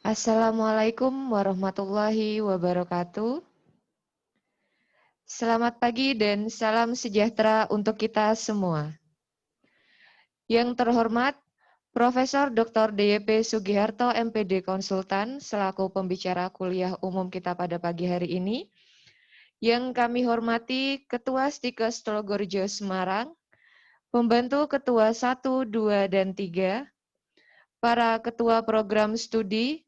Assalamualaikum warahmatullahi wabarakatuh. Selamat pagi dan salam sejahtera untuk kita semua. Yang terhormat, Profesor Dr. DYP Sugiharto MPD Konsultan selaku pembicara kuliah umum kita pada pagi hari ini. Yang kami hormati Ketua Stikes Telogorjo Semarang, Pembantu Ketua 1, 2, dan 3, para Ketua Program Studi,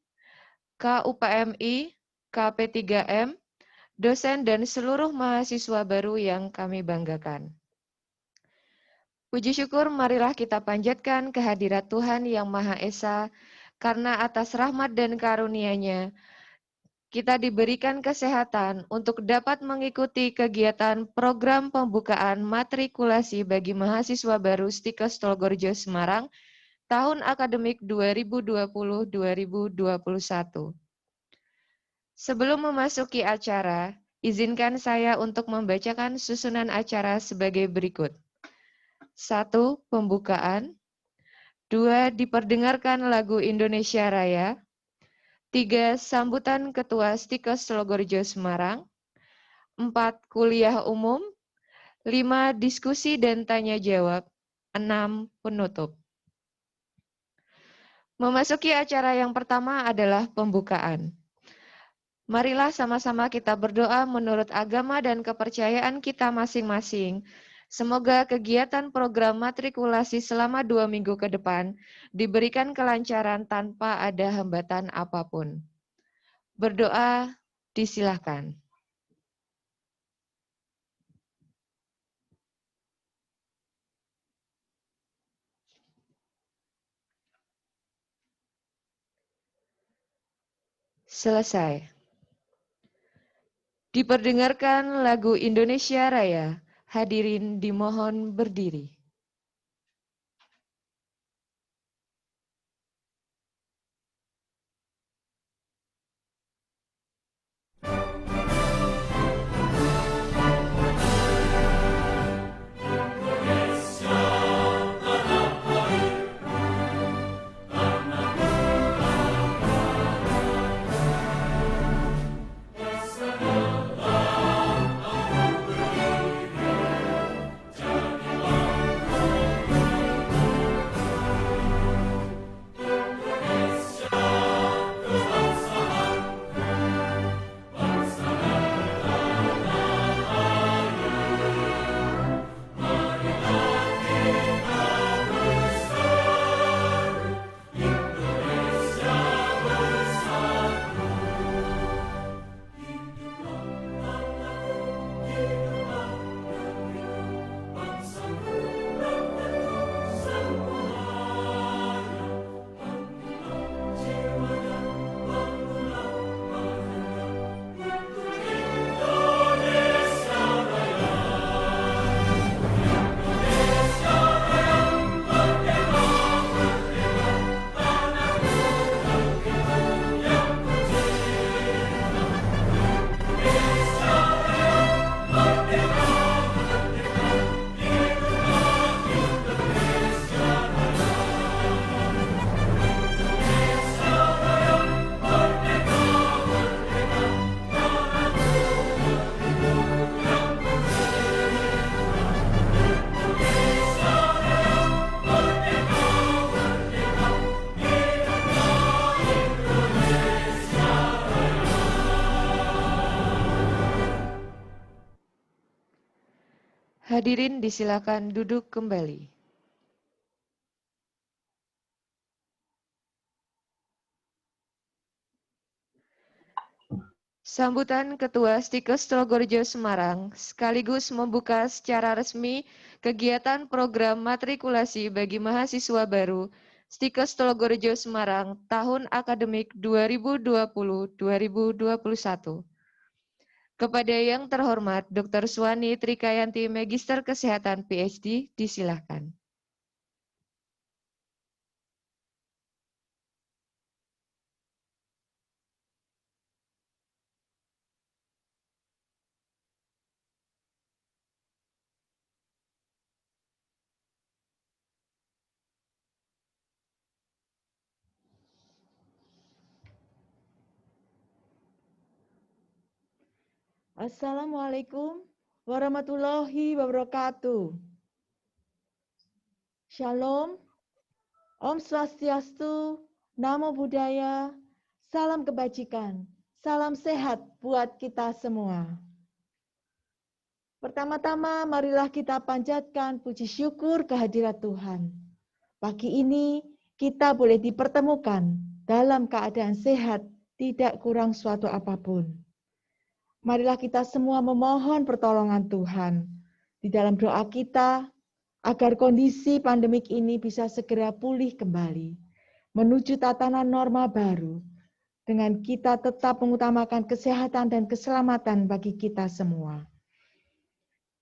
KUPMI, KP3M, dosen dan seluruh mahasiswa baru yang kami banggakan. Puji syukur marilah kita panjatkan kehadirat Tuhan Yang Maha Esa, karena atas rahmat dan karunia-Nya, kita diberikan kesehatan untuk dapat mengikuti kegiatan program pembukaan matrikulasi bagi mahasiswa baru Stikes Telogorjo Semarang tahun akademik 2020-2021. Sebelum memasuki acara, izinkan saya untuk membacakan susunan acara sebagai berikut. 1. Pembukaan. 2. Diperdengarkan lagu Indonesia Raya. 3. Sambutan Ketua Stikes Telogorjo Semarang. 4. Kuliah umum. 5. Diskusi dan tanya jawab. 6. Penutup. Memasuki acara yang pertama adalah pembukaan. Marilah sama-sama kita berdoa menurut agama dan kepercayaan kita masing-masing. Semoga kegiatan program matrikulasi selama 2 minggu ke depan diberikan kelancaran tanpa ada hambatan apapun. Berdoa, disilahkan. Selesai. Diperdengarkan lagu Indonesia Raya. Hadirin dimohon berdiri. Hadirin disilakan duduk kembali. Sambutan Ketua Stikes Telogorjo Semarang sekaligus membuka secara resmi kegiatan program matrikulasi bagi mahasiswa baru Stikes Telogorjo Semarang tahun akademik 2020-2021. Kepada yang terhormat Dr. Suwani Trikayanti Magister Kesehatan PhD, disilahkan. Assalamualaikum warahmatullahi wabarakatuh. Shalom, Om Swastiastu, Namo Buddhaya, salam kebajikan, salam sehat buat kita semua. Pertama-tama marilah kita panjatkan puji syukur kehadirat Tuhan. Pagi ini kita boleh dipertemukan dalam keadaan sehat, tidak kurang suatu apapun. Marilah kita semua memohon pertolongan Tuhan di dalam doa kita agar kondisi pandemik ini bisa segera pulih kembali menuju tatanan norma baru dengan kita tetap mengutamakan kesehatan dan keselamatan bagi kita semua.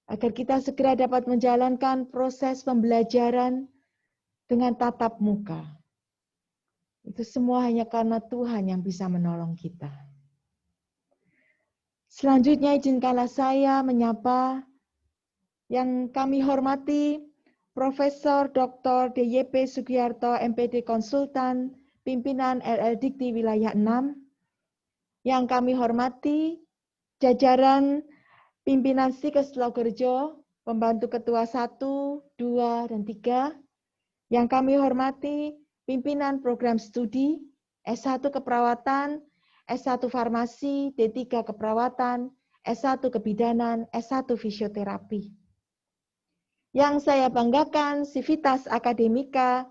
Agar kita segera dapat menjalankan proses pembelajaran dengan tatap muka. Itu semua hanya karena Tuhan yang bisa menolong kita. Selanjutnya izinkanlah saya menyapa yang kami hormati Profesor Dr. DYP Sugiharto MPD Konsultan, Pimpinan LL Dikti Wilayah 6. Yang kami hormati jajaran Pimpinan Sikes Logerjo, Pembantu Ketua 1, 2, dan 3. Yang kami hormati Pimpinan Program Studi S1 Keperawatan, S1 Farmasi, D3 Keperawatan, S1 Kebidanan, S1 Fisioterapi. Yang saya banggakan Sivitas Akademika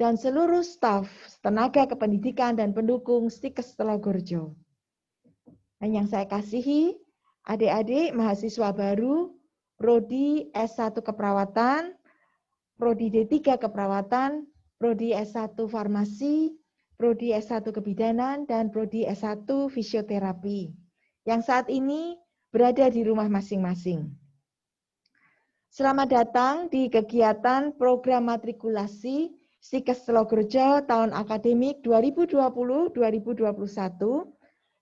dan seluruh staf, tenaga kependidikan dan pendukung Stikes Telogorjo. Dan yang saya kasihi, adik-adik mahasiswa baru, Prodi S1 Keperawatan, Prodi D3 Keperawatan, Prodi S1 Farmasi, Prodi S1 Kebidanan, dan Prodi S1 Fisioterapi, yang saat ini berada di rumah masing-masing. Selamat datang di kegiatan program matrikulasi Stikes Telogorjo tahun akademik 2020-2021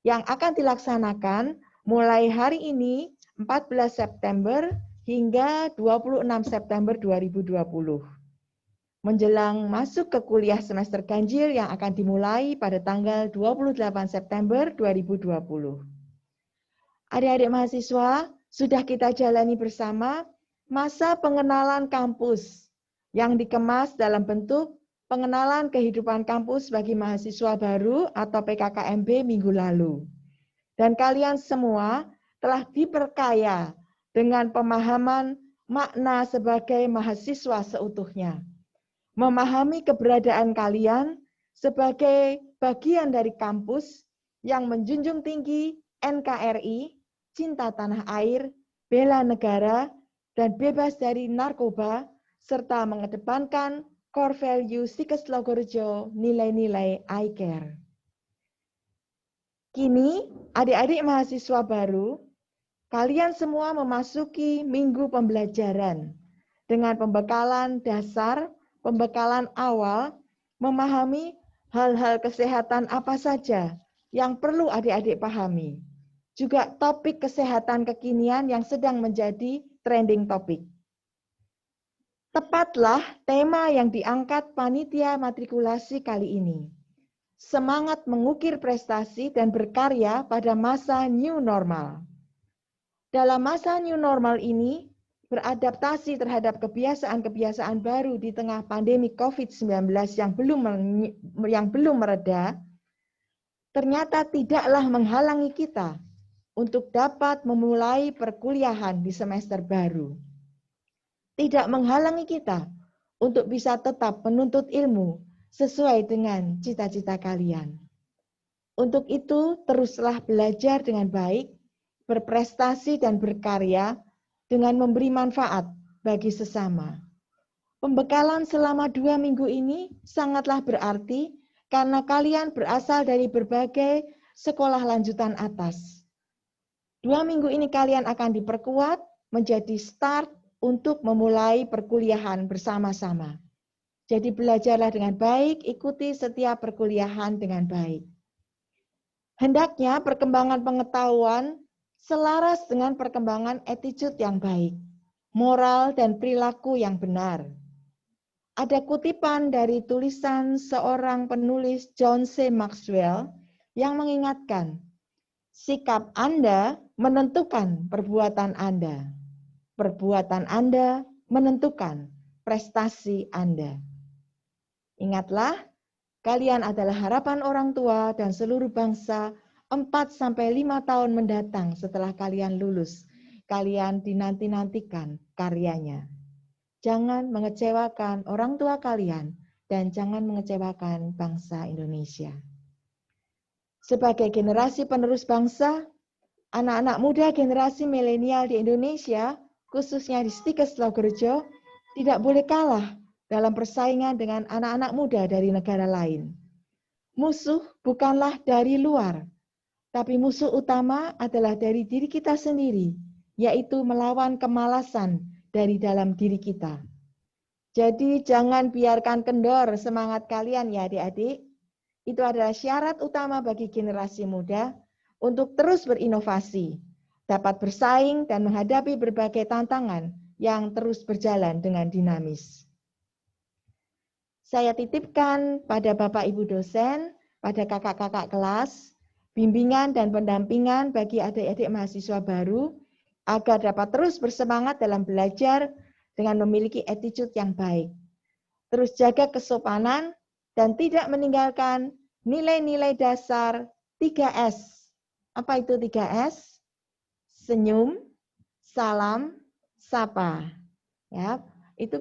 yang akan dilaksanakan mulai hari ini 14 September hingga 26 September 2020. Menjelang masuk ke kuliah semester ganjil yang akan dimulai pada tanggal 28 September 2020. Adik-adik mahasiswa, sudah kita jalani bersama masa pengenalan kampus yang dikemas dalam bentuk pengenalan kehidupan kampus bagi mahasiswa baru atau PKKMB minggu lalu. Dan kalian semua telah diperkaya dengan pemahaman makna sebagai mahasiswa seutuhnya. Memahami keberadaan kalian sebagai bagian dari kampus yang menjunjung tinggi NKRI, cinta tanah air, bela negara, dan bebas dari narkoba, serta mengedepankan core value Stikes Telogorjo, nilai-nilai I Care. Kini, adik-adik mahasiswa baru, kalian semua memasuki minggu pembelajaran dengan pembekalan dasar, pembekalan awal, memahami hal-hal kesehatan apa saja yang perlu adik-adik pahami. Juga topik kesehatan kekinian yang sedang menjadi trending topik. Tepatlah tema yang diangkat panitia matrikulasi kali ini. Semangat mengukir prestasi dan berkarya pada masa new normal. Dalam masa new normal ini, beradaptasi terhadap kebiasaan-kebiasaan baru di tengah pandemi COVID-19 yang belum mereda, ternyata tidaklah menghalangi kita untuk dapat memulai perkuliahan di semester baru. Tidak menghalangi kita untuk bisa tetap menuntut ilmu sesuai dengan cita-cita kalian. Untuk itu, teruslah belajar dengan baik, berprestasi dan berkarya dengan memberi manfaat bagi sesama. Pembekalan selama 2 minggu ini sangatlah berarti karena kalian berasal dari berbagai sekolah lanjutan atas. 2 minggu ini kalian akan diperkuat menjadi start untuk memulai perkuliahan bersama-sama. Jadi belajarlah dengan baik, ikuti setiap perkuliahan dengan baik. Hendaknya perkembangan pengetahuan selaras dengan perkembangan attitude yang baik, moral dan perilaku yang benar. Ada kutipan dari tulisan seorang penulis John C. Maxwell yang mengingatkan, sikap Anda menentukan perbuatan Anda. Perbuatan Anda menentukan prestasi Anda. Ingatlah, kalian adalah harapan orang tua dan seluruh bangsa 4-5 tahun mendatang setelah kalian lulus. Kalian dinanti-nantikan karyanya. Jangan mengecewakan orang tua kalian dan jangan mengecewakan bangsa Indonesia. Sebagai generasi penerus bangsa, anak-anak muda generasi milenial di Indonesia, khususnya di Stikes Logerjo, tidak boleh kalah dalam persaingan dengan anak-anak muda dari negara lain. Musuh bukanlah dari luar, tapi musuh utama adalah dari diri kita sendiri, yaitu melawan kemalasan dari dalam diri kita. Jadi jangan biarkan kendor semangat kalian ya adik-adik. Itu adalah syarat utama bagi generasi muda untuk terus berinovasi, dapat bersaing dan menghadapi berbagai tantangan yang terus berjalan dengan dinamis. Saya titipkan pada Bapak Ibu dosen, pada kakak-kakak kelas, bimbingan dan pendampingan bagi adik-adik mahasiswa baru, agar dapat terus bersemangat dalam belajar dengan memiliki attitude yang baik. Terus jaga kesopanan dan tidak meninggalkan nilai-nilai dasar 3S. Apa itu 3S? Senyum, salam, sapa. Ya, itu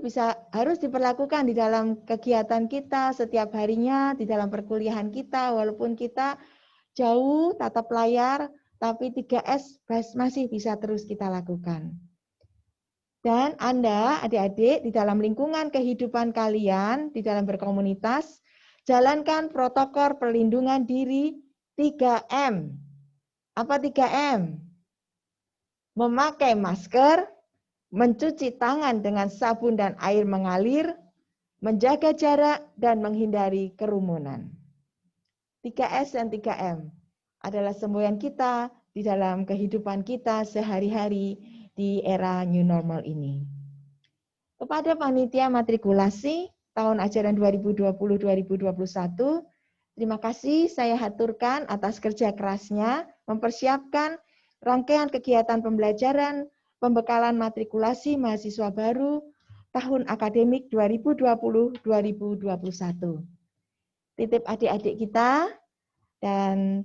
harus diperlakukan di dalam kegiatan kita setiap harinya, di dalam perkuliahan kita, walaupun kita jauh tatap layar, tapi 3S masih bisa terus kita lakukan. Dan Anda, adik-adik, di dalam lingkungan kehidupan kalian, di dalam berkomunitas, jalankan protokol perlindungan diri 3M. Apa 3M? Memakai masker, mencuci tangan dengan sabun dan air mengalir, menjaga jarak, dan menghindari kerumunan. 3S dan 3M adalah semboyan kita di dalam kehidupan kita sehari-hari di era new normal ini. Kepada panitia matrikulasi tahun ajaran 2020-2021, terima kasih saya haturkan atas kerja kerasnya mempersiapkan rangkaian kegiatan pembelajaran pembekalan matrikulasi mahasiswa baru tahun akademik 2020-2021. Titip adik-adik kita dan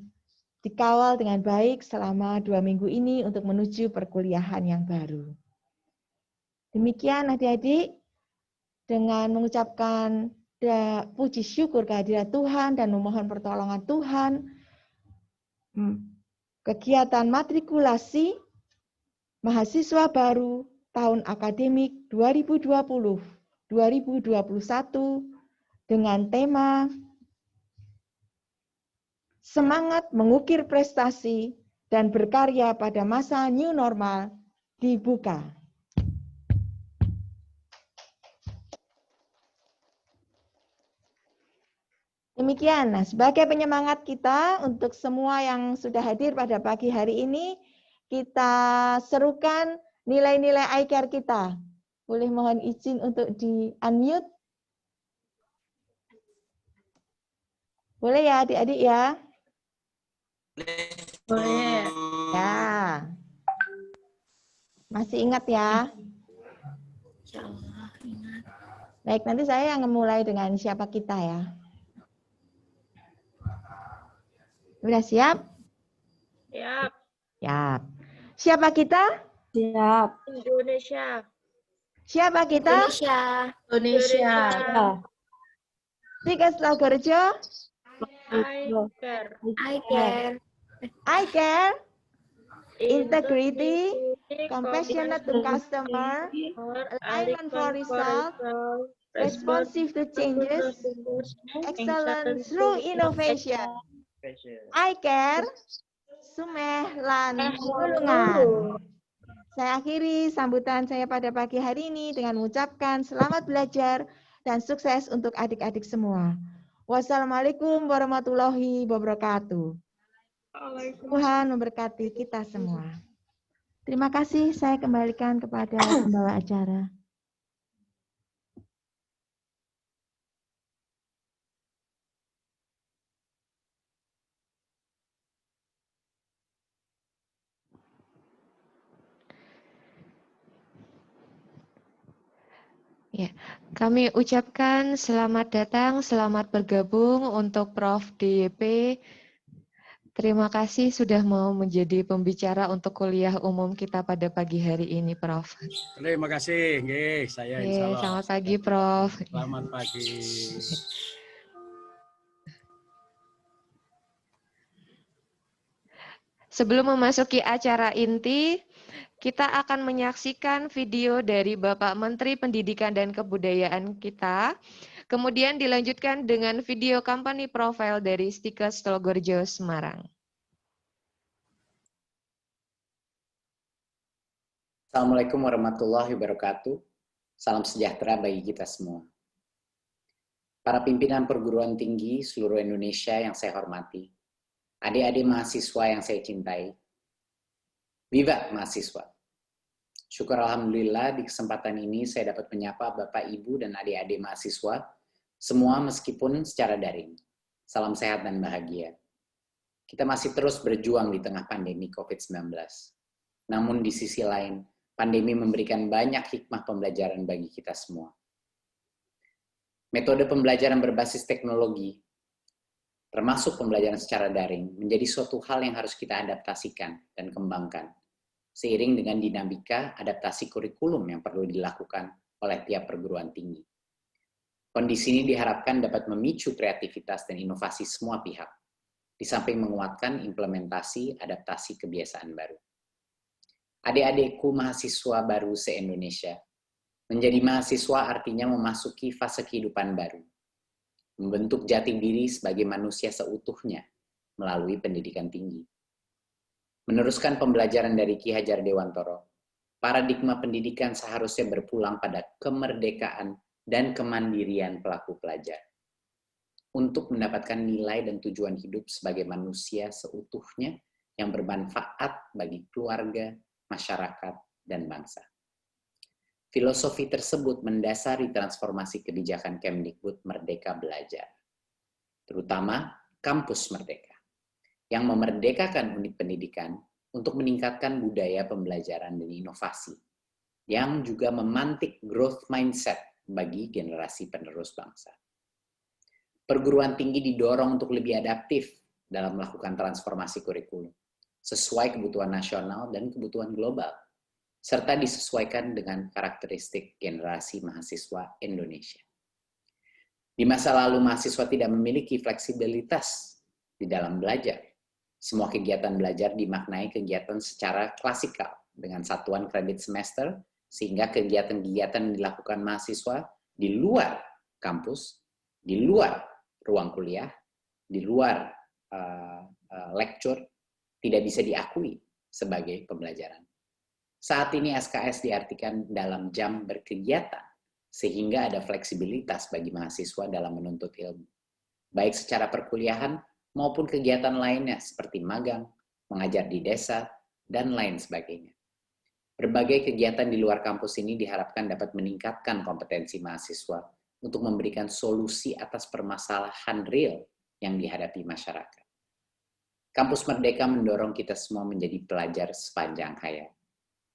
dikawal dengan baik selama 2 minggu ini untuk menuju perkuliahan yang baru. Demikian adik-adik, dengan mengucapkan puji syukur kehadirat Tuhan dan memohon pertolongan Tuhan, kegiatan matrikulasi mahasiswa baru tahun akademik 2020-2021 dengan tema Semangat Mengukir Prestasi dan Berkarya pada Masa New Normal dibuka. Demikian, nah, sebagai penyemangat kita untuk semua yang sudah hadir pada pagi hari ini, kita serukan nilai-nilai iCare kita. Boleh mohon izin untuk di-unmute? Boleh ya adik-adik ya? Boleh. Ya. Masih ingat ya? Insyaallah ingat. Baik, nanti saya yang memulai dengan siapa kita ya. Sudah siap? Siap. Siap. Siapa kita? Siap. Indonesia. Siapa kita? Indonesia. Stikes Logerjo. iCare. I care. Integrity. Compassionate to customer. Alignment for result. Responsive to changes. Excellent through innovation. I care. Sumeh lan tulungan. Saya akhiri sambutan saya pada pagi hari ini dengan mengucapkan selamat belajar dan sukses untuk adik-adik semua. Wassalamualaikum warahmatullahi wabarakatuh. Tuhan memberkati kita semua. Terima kasih, saya kembalikan kepada pembawa acara. Ya, kami ucapkan selamat datang, selamat bergabung untuk Prof. DYP. Terima kasih sudah mau menjadi pembicara untuk kuliah umum kita pada pagi hari ini, Prof. Terima kasih, nggih, saya insya Allah. Selamat pagi, Prof. Selamat pagi. Sebelum memasuki acara inti, kita akan menyaksikan video dari Bapak Menteri Pendidikan dan Kebudayaan kita. Kemudian dilanjutkan dengan video company profile dari Stikes Tolgorjo Semarang. Assalamualaikum warahmatullahi wabarakatuh. Salam sejahtera bagi kita semua. Para pimpinan perguruan tinggi seluruh Indonesia yang saya hormati, adik-adik mahasiswa yang saya cintai, viva mahasiswa. Syukur Alhamdulillah di kesempatan ini saya dapat menyapa Bapak, Ibu, dan adik-adik mahasiswa, semua meskipun secara daring. Salam sehat dan bahagia. Kita masih terus berjuang di tengah pandemi COVID-19. Namun di sisi lain, pandemi memberikan banyak hikmah pembelajaran bagi kita semua. Metode pembelajaran berbasis teknologi, termasuk pembelajaran secara daring, menjadi suatu hal yang harus kita adaptasikan dan kembangkan, seiring dengan dinamika adaptasi kurikulum yang perlu dilakukan oleh tiap perguruan tinggi. Kondisi ini diharapkan dapat memicu kreativitas dan inovasi semua pihak, di samping menguatkan implementasi adaptasi kebiasaan baru. Adik-adikku mahasiswa baru se-Indonesia, menjadi mahasiswa artinya memasuki fase kehidupan baru, membentuk jati diri sebagai manusia seutuhnya melalui pendidikan tinggi. Meneruskan pembelajaran dari Ki Hajar Dewantoro, paradigma pendidikan seharusnya berpulang pada kemerdekaan dan kemandirian pelaku pelajar, untuk mendapatkan nilai dan tujuan hidup sebagai manusia seutuhnya yang bermanfaat bagi keluarga, masyarakat, dan bangsa. Filosofi tersebut mendasari transformasi kebijakan Kemdikbud Merdeka Belajar, terutama Kampus Merdeka, yang memerdekakan unit pendidikan untuk meningkatkan budaya pembelajaran dan inovasi, yang juga memantik growth mindset bagi generasi penerus bangsa. Perguruan tinggi didorong untuk lebih adaptif dalam melakukan transformasi kurikulum, sesuai kebutuhan nasional dan kebutuhan global, serta disesuaikan dengan karakteristik generasi mahasiswa Indonesia. Di masa lalu, mahasiswa tidak memiliki fleksibilitas di dalam belajar. Semua kegiatan belajar dimaknai kegiatan secara klasikal dengan satuan kredit semester, sehingga kegiatan-kegiatan yang dilakukan mahasiswa di luar kampus, di luar ruang kuliah, di luar lecture, tidak bisa diakui sebagai pembelajaran. Saat ini SKS diartikan dalam jam berkegiatan, sehingga ada fleksibilitas bagi mahasiswa dalam menuntut ilmu, baik secara perkuliahan maupun kegiatan lainnya seperti magang, mengajar di desa, dan lain sebagainya. Berbagai kegiatan di luar kampus ini diharapkan dapat meningkatkan kompetensi mahasiswa untuk memberikan solusi atas permasalahan real yang dihadapi masyarakat. Kampus Merdeka mendorong kita semua menjadi pelajar sepanjang hayat.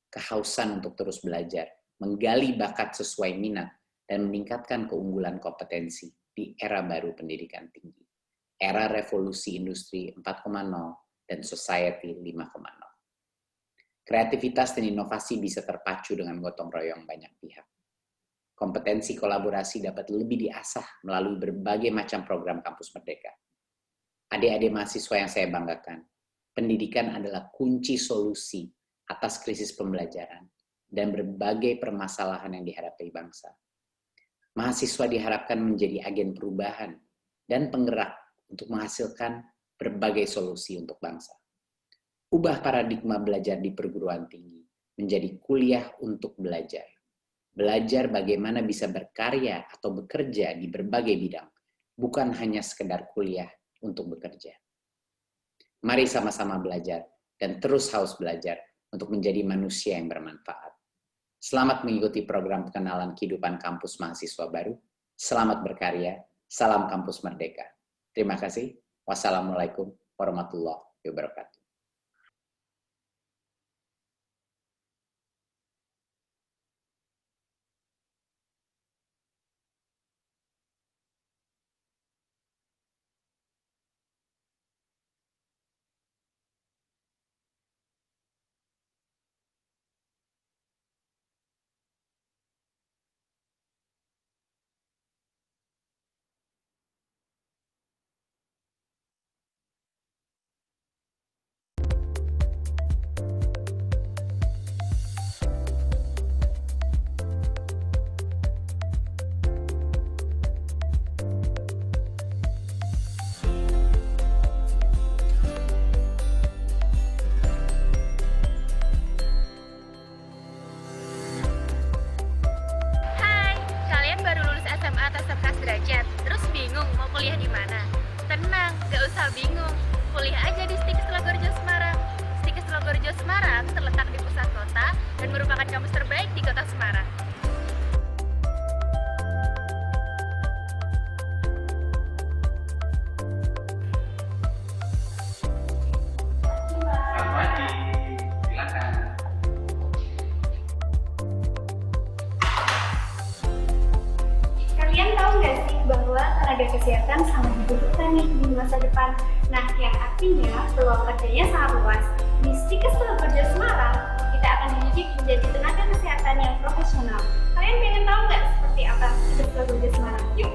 Kehausan untuk terus belajar, menggali bakat sesuai minat, dan meningkatkan keunggulan kompetensi di era baru pendidikan tinggi. Era revolusi industri 4.0 dan society 5.0. Kreativitas dan inovasi bisa terpacu dengan gotong royong banyak pihak. Kompetensi kolaborasi dapat lebih diasah melalui berbagai macam program Kampus Merdeka. Adik-adik mahasiswa yang saya banggakan, pendidikan adalah kunci solusi atas krisis pembelajaran dan berbagai permasalahan yang dihadapi bangsa. Mahasiswa diharapkan menjadi agen perubahan dan penggerak untuk menghasilkan berbagai solusi untuk bangsa. Ubah paradigma belajar di perguruan tinggi menjadi kuliah untuk belajar. Belajar bagaimana bisa berkarya atau bekerja di berbagai bidang, bukan hanya sekedar kuliah untuk bekerja. Mari sama-sama belajar dan terus haus belajar untuk menjadi manusia yang bermanfaat. Selamat mengikuti program pengenalan kehidupan kampus mahasiswa baru. Selamat berkarya. Salam Kampus Merdeka. Terima kasih. Wassalamualaikum warahmatullahi wabarakatuh. Gak usah bingung, kuliah aja di Stikes Logorjo Semarang. Stikes Logorjo Semarang terletak di pusat kota dan merupakan kampus terbaik di kota Semarang. Selamat pagi, silakan. Kalian tahu nggak sih bahwa tenaga kesehatan sangat dibutuhkan nih di masa depan? Nah, yang artinya peluang kerjanya sangat luas. Di Stikes Logorjo Semarang, kita akan dididik menjadi tenaga kesehatan yang profesional. Kalian pengen tahu nggak seperti apa Stikes Logorjo Semarang? Yuk!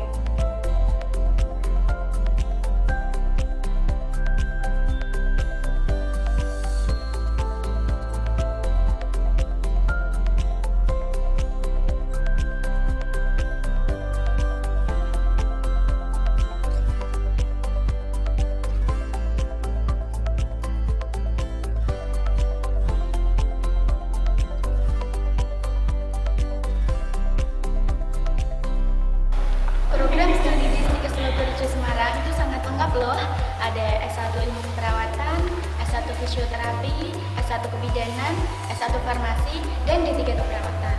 Program studi di Stikes Logorjo Semarang itu sangat lengkap loh. Ada S1 Ilmu Perawatan, S1 Fisioterapi, S1 Kebidanan, S1 Farmasi, dan D3 Keperawatan.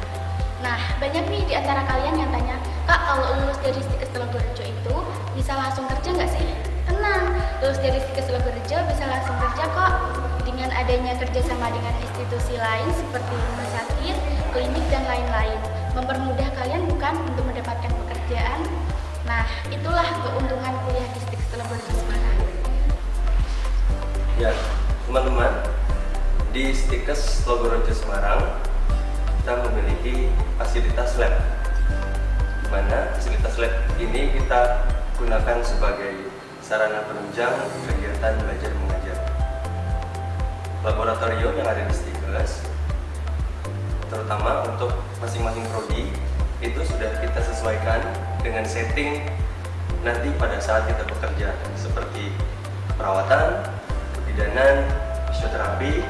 Nah, banyak nih di antara kalian yang tanya, Kak, kalau lulus dari Stikes Logorjo itu bisa langsung kerja nggak sih? Tenang, lulus dari Stikes Logorjo bisa langsung kerja kok. Dengan adanya kerjasama dengan institusi lain seperti rumah sakit, klinik, dan lain-lain. Mempermudah kalian bukan untuk mendapatkan pekerjaan. Nah, itulah keuntungan kuliah di Stikes Logorjo Semarang. Ya, teman-teman, di Stikes Logorjo Semarang kita memiliki fasilitas lab, di mana fasilitas lab ini kita gunakan sebagai sarana penunjang kegiatan belajar mengajar. Laboratorium yang ada di Stikes, terutama untuk masing-masing prodi, itu sudah kita sesuaikan dengan setting nanti pada saat kita bekerja, seperti perawatan, kebidanan, fisioterapi,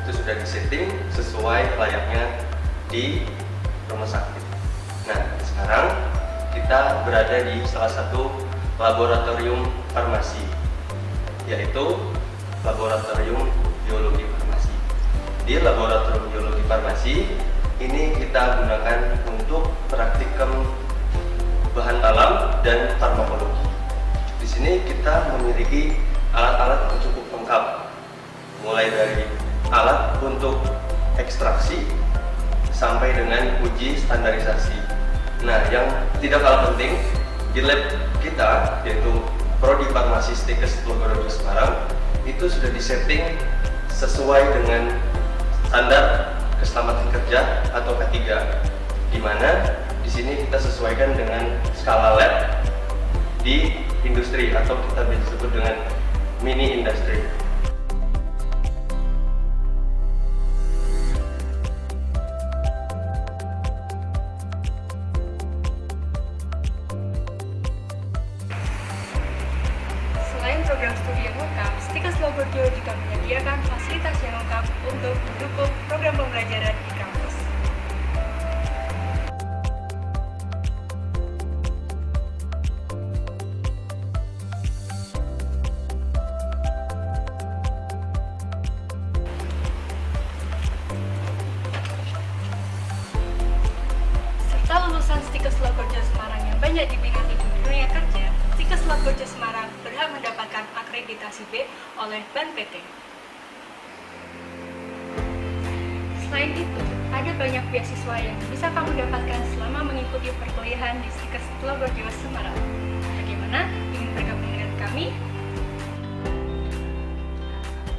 itu sudah disetting sesuai layaknya di rumah sakit. Nah, sekarang kita berada di salah satu laboratorium farmasi, yaitu laboratorium biologi farmasi. Di laboratorium biologi farmasi ini kita gunakan untuk praktikum bahan alam dan farmakologi. Di sini kita memiliki alat-alat yang cukup lengkap, mulai dari alat untuk ekstraksi sampai dengan uji standarisasi. Nah, yang tidak kalah penting di lab kita, yaitu Prodi Farmasi Stikes Logorjo Semarang, itu sudah disetting sesuai dengan standar keselamatan kerja atau K3, di mana di sini kita sesuaikan dengan skala lab di industri atau kita bisa sebut dengan mini industri. Selain program studi yang lengkap, Stikes Logorjo juga menyediakan fasilitas yang lengkap untuk mendukung program pembelajaran di kampus. Serta lulusan Stikes Logorjo Semarang yang banyak diminati di dunia kerja, Stikes Logorjo Semarang berhak mendapatkan akreditasi B oleh BAN PT. Selain itu, ada banyak beasiswa yang bisa kamu dapatkan selama mengikuti perkuliahan di Stikes Logorjo Semarang. Bagaimana? Ingin bergabung dengan kami?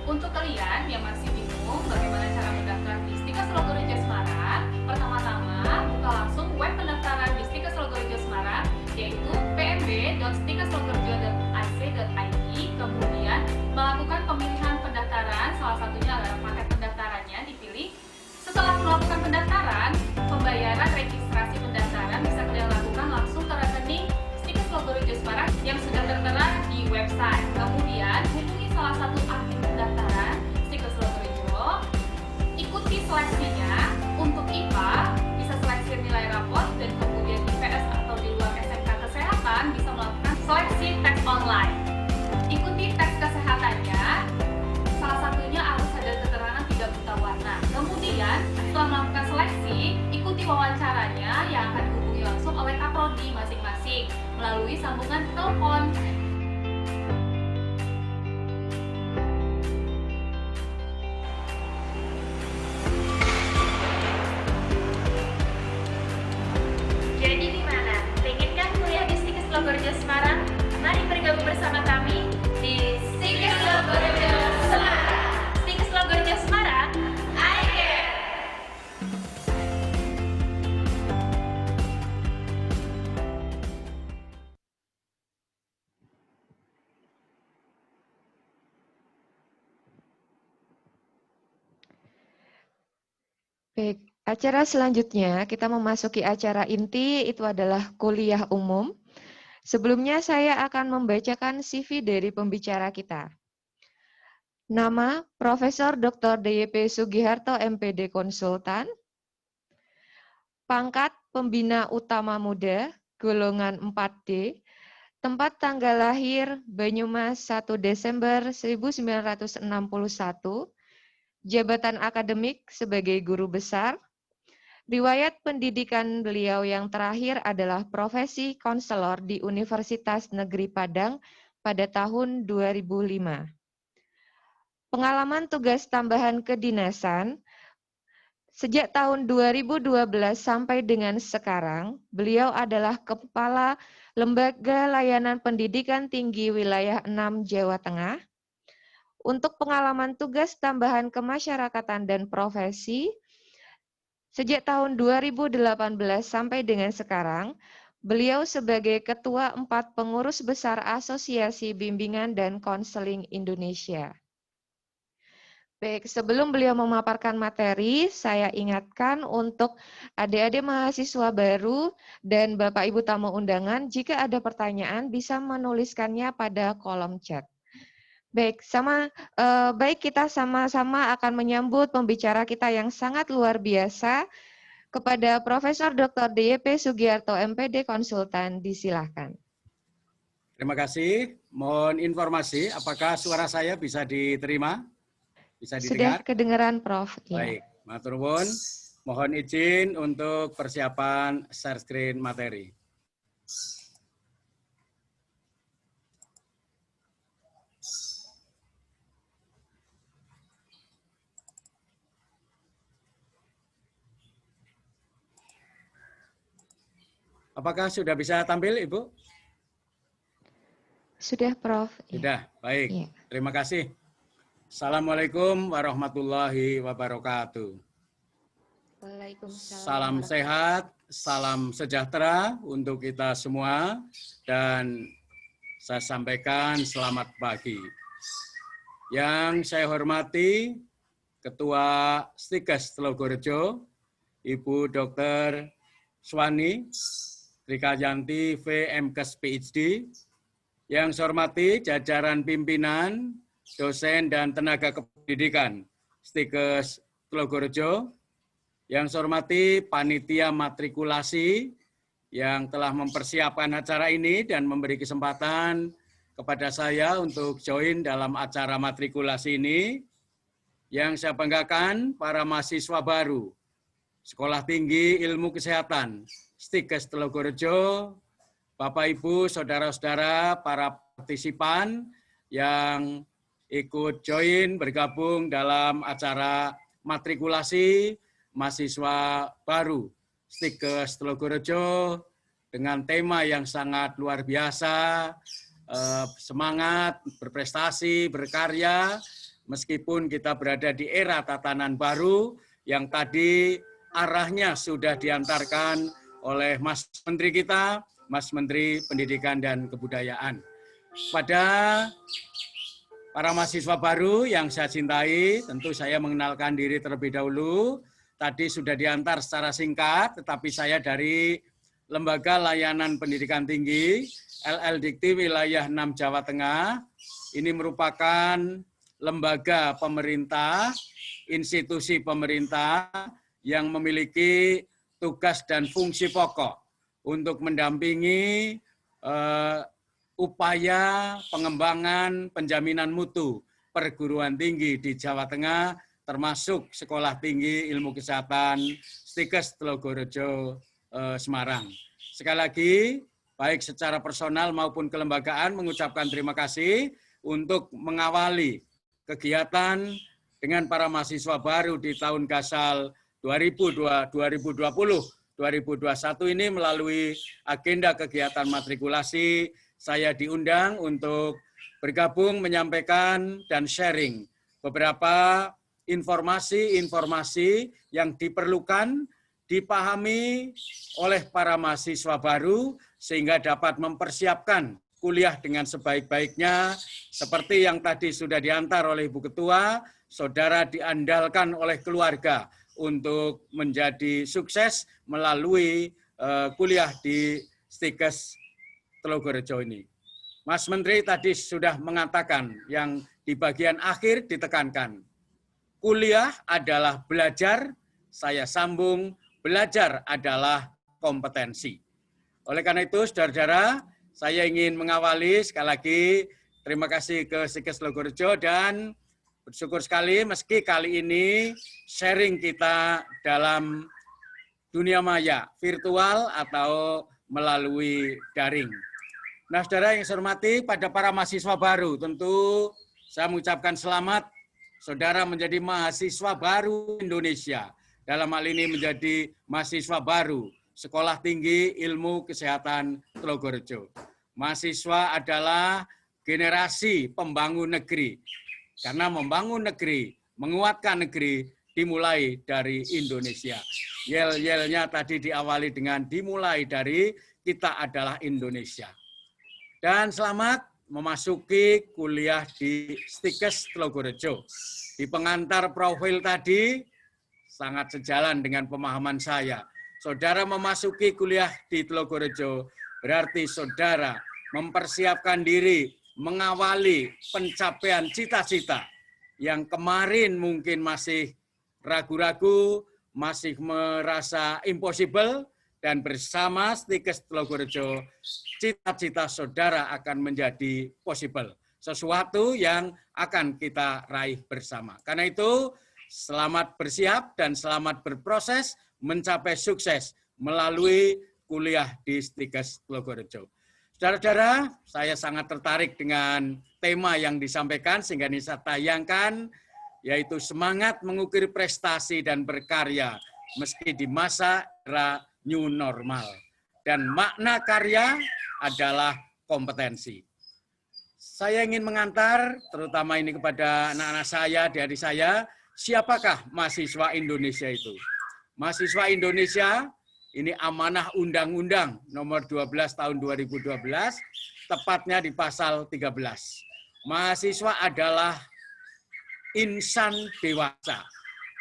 Untuk kalian yang masih bingung bagaimana cara mendaftar di Stikes Logorjo Semarang, pertama-tama buka langsung web pendaftaran di Stikes Logorjo Semarang, yaitu pmb.stikeslogojo.ac.id. Kemudian melakukan pemilihan pendaftaran, salah satunya adalah paket pendaftarannya dipilih. Setelah melakukan pendaftaran, pembayaran registrasi pendaftaran bisa kalian lakukan langsung ke rekening Stikes Logorjo Semarang yang sudah tertera di website. Kemudian hubungi salah satu admin pendaftaran Stikes Logorjo Baik, acara selanjutnya kita memasuki acara inti, itu adalah kuliah umum. Sebelumnya saya akan membacakan CV dari pembicara kita. Nama, Profesor Dr. DYP Sugiharto, MPD Konsultan. Pangkat, Pembina Utama Muda, golongan 4D. Tempat tanggal lahir, Banyumas 1 Desember 1961. Jabatan akademik sebagai guru besar. Riwayat pendidikan beliau yang terakhir adalah profesi konselor di Universitas Negeri Padang pada tahun 2005. Pengalaman tugas tambahan kedinasan, sejak tahun 2012 sampai dengan sekarang, beliau adalah Kepala Lembaga Layanan Pendidikan Tinggi Wilayah 6 Jawa Tengah. Untuk pengalaman tugas tambahan kemasyarakatan dan profesi, sejak tahun 2018 sampai dengan sekarang, beliau sebagai Ketua 4 Pengurus Besar Asosiasi Bimbingan dan Konseling Indonesia. Baik, sebelum beliau memaparkan materi, saya ingatkan untuk adik-adik mahasiswa baru dan Bapak Ibu tamu undangan, jika ada pertanyaan bisa menuliskannya pada kolom chat. Baik, baik kita sama-sama akan menyambut pembicara kita yang sangat luar biasa kepada Profesor Dr. DYP Sugiharto, MPD Konsultan, disilahkan. Terima kasih. Mohon informasi, apakah suara saya bisa diterima? Bisa didengar? Sudah kedengaran, Prof. Baik, matur nuwun. Mohon izin untuk persiapan share screen materi. Apakah sudah bisa tampil, Ibu? Sudah, Prof. Sudah, baik. Ya. Terima kasih. Assalamualaikum warahmatullahi wabarakatuh. Waalaikumsalam. Salam sehat, salam sejahtera untuk kita semua, dan saya sampaikan selamat pagi. Yang saya hormati Ketua Stikes Telogorejo, Ibu Dr. Swani Trikayanti VMKes PhD. Yang saya hormati jajaran pimpinan, dosen dan tenaga kependidikan Stikes Telogorejo. Yang saya hormati panitia matrikulasi yang telah mempersiapkan acara ini dan memberi kesempatan kepada saya untuk join dalam acara matrikulasi ini. Yang saya banggakan para mahasiswa baru Sekolah Tinggi Ilmu Kesehatan Stikes Telogorejo, Bapak Ibu, saudara-saudara, para partisipan yang ikut join bergabung dalam acara matrikulasi mahasiswa baru Stikes Telogorejo dengan tema yang sangat luar biasa, semangat, berprestasi, berkarya, meskipun kita berada di era tatanan baru yang tadi arahnya sudah diantarkan oleh Mas Menteri kita, Mas Menteri Pendidikan dan Kebudayaan. Pada para mahasiswa baru yang saya cintai, tentu saya mengenalkan diri terlebih dahulu. Tadi sudah diantar secara singkat, tetapi saya dari Lembaga Layanan Pendidikan Tinggi, LL Dikti Wilayah 6 Jawa Tengah. Ini merupakan lembaga pemerintah, institusi pemerintah yang memiliki tugas dan fungsi pokok untuk mendampingi upaya pengembangan penjaminan mutu perguruan tinggi di Jawa Tengah, termasuk Sekolah Tinggi Ilmu Kesehatan Stikes Telogorejo Semarang. Sekali lagi, baik secara personal maupun kelembagaan mengucapkan terima kasih untuk mengawali kegiatan dengan para mahasiswa baru di tahun Gasal 2020-2021 ini melalui agenda kegiatan matrikulasi. Saya diundang untuk bergabung menyampaikan dan sharing beberapa informasi-informasi yang diperlukan, dipahami oleh para mahasiswa baru sehingga dapat mempersiapkan kuliah dengan sebaik-baiknya. Seperti yang tadi sudah diantar oleh Ibu Ketua, saudara diandalkan oleh keluarga untuk menjadi sukses melalui kuliah di Stikes Telogorejo ini. Mas Menteri tadi sudah mengatakan yang di bagian akhir ditekankan. Kuliah adalah belajar, saya sambung, belajar adalah kompetensi. Oleh karena itu, saudara-saudara, saya ingin mengawali sekali lagi terima kasih ke Stikes Telogorejo dan bersyukur sekali meski kali ini sharing kita dalam dunia maya, virtual atau melalui daring. Nah, saudara yang saya hormati, pada para mahasiswa baru, tentu saya mengucapkan selamat, saudara menjadi mahasiswa baru Indonesia. Dalam hal ini menjadi mahasiswa baru Sekolah Tinggi Ilmu Kesehatan Telogorejo. Mahasiswa adalah generasi pembangun negeri. Karena membangun negeri, menguatkan negeri, dimulai dari Indonesia. Yel-yelnya tadi diawali dengan dimulai dari kita adalah Indonesia. Dan selamat memasuki kuliah di Stikes Telogorejo. Di pengantar profil tadi, sangat sejalan dengan pemahaman saya. Saudara memasuki kuliah di Telogorejo, berarti saudara mempersiapkan diri mengawali pencapaian cita-cita yang kemarin mungkin masih ragu-ragu, masih merasa impossible, dan bersama Stikes Telogorejo, cita-cita saudara akan menjadi possible. Sesuatu yang akan kita raih bersama. Karena itu, selamat bersiap dan selamat berproses mencapai sukses melalui kuliah di Stikes Telogorejo. Saudara-saudara, saya sangat tertarik dengan tema yang disampaikan sehingga ini saya tayangkan, yaitu semangat mengukir prestasi dan berkarya meski di masa era new normal. Dan makna karya adalah kompetensi. Saya ingin mengantar, terutama ini kepada anak-anak saya, adik-adik saya, siapakah mahasiswa Indonesia itu? Mahasiswa Indonesia, ini amanah Undang-Undang nomor 12 tahun 2012, tepatnya di pasal 13. Mahasiswa adalah insan dewasa.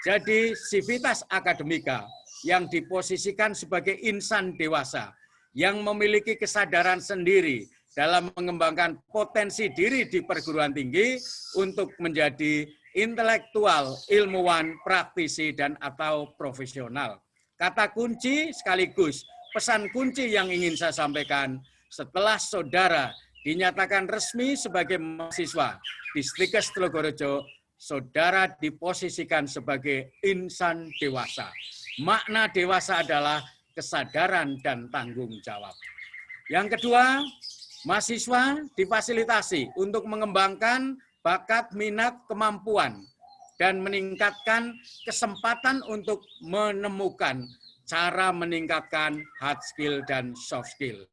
Jadi civitas akademika yang diposisikan sebagai insan dewasa, yang memiliki kesadaran sendiri dalam mengembangkan potensi diri di perguruan tinggi untuk menjadi intelektual, ilmuwan, praktisi, dan atau profesional. Kata kunci sekaligus pesan kunci yang ingin saya sampaikan, setelah saudara dinyatakan resmi sebagai mahasiswa di Stikes Telogorejo, saudara diposisikan sebagai insan dewasa. Makna dewasa adalah kesadaran dan tanggung jawab. Yang kedua, mahasiswa difasilitasi untuk mengembangkan bakat, minat, kemampuan, dan meningkatkan kesempatan untuk menemukan cara meningkatkan hard skill dan soft skill.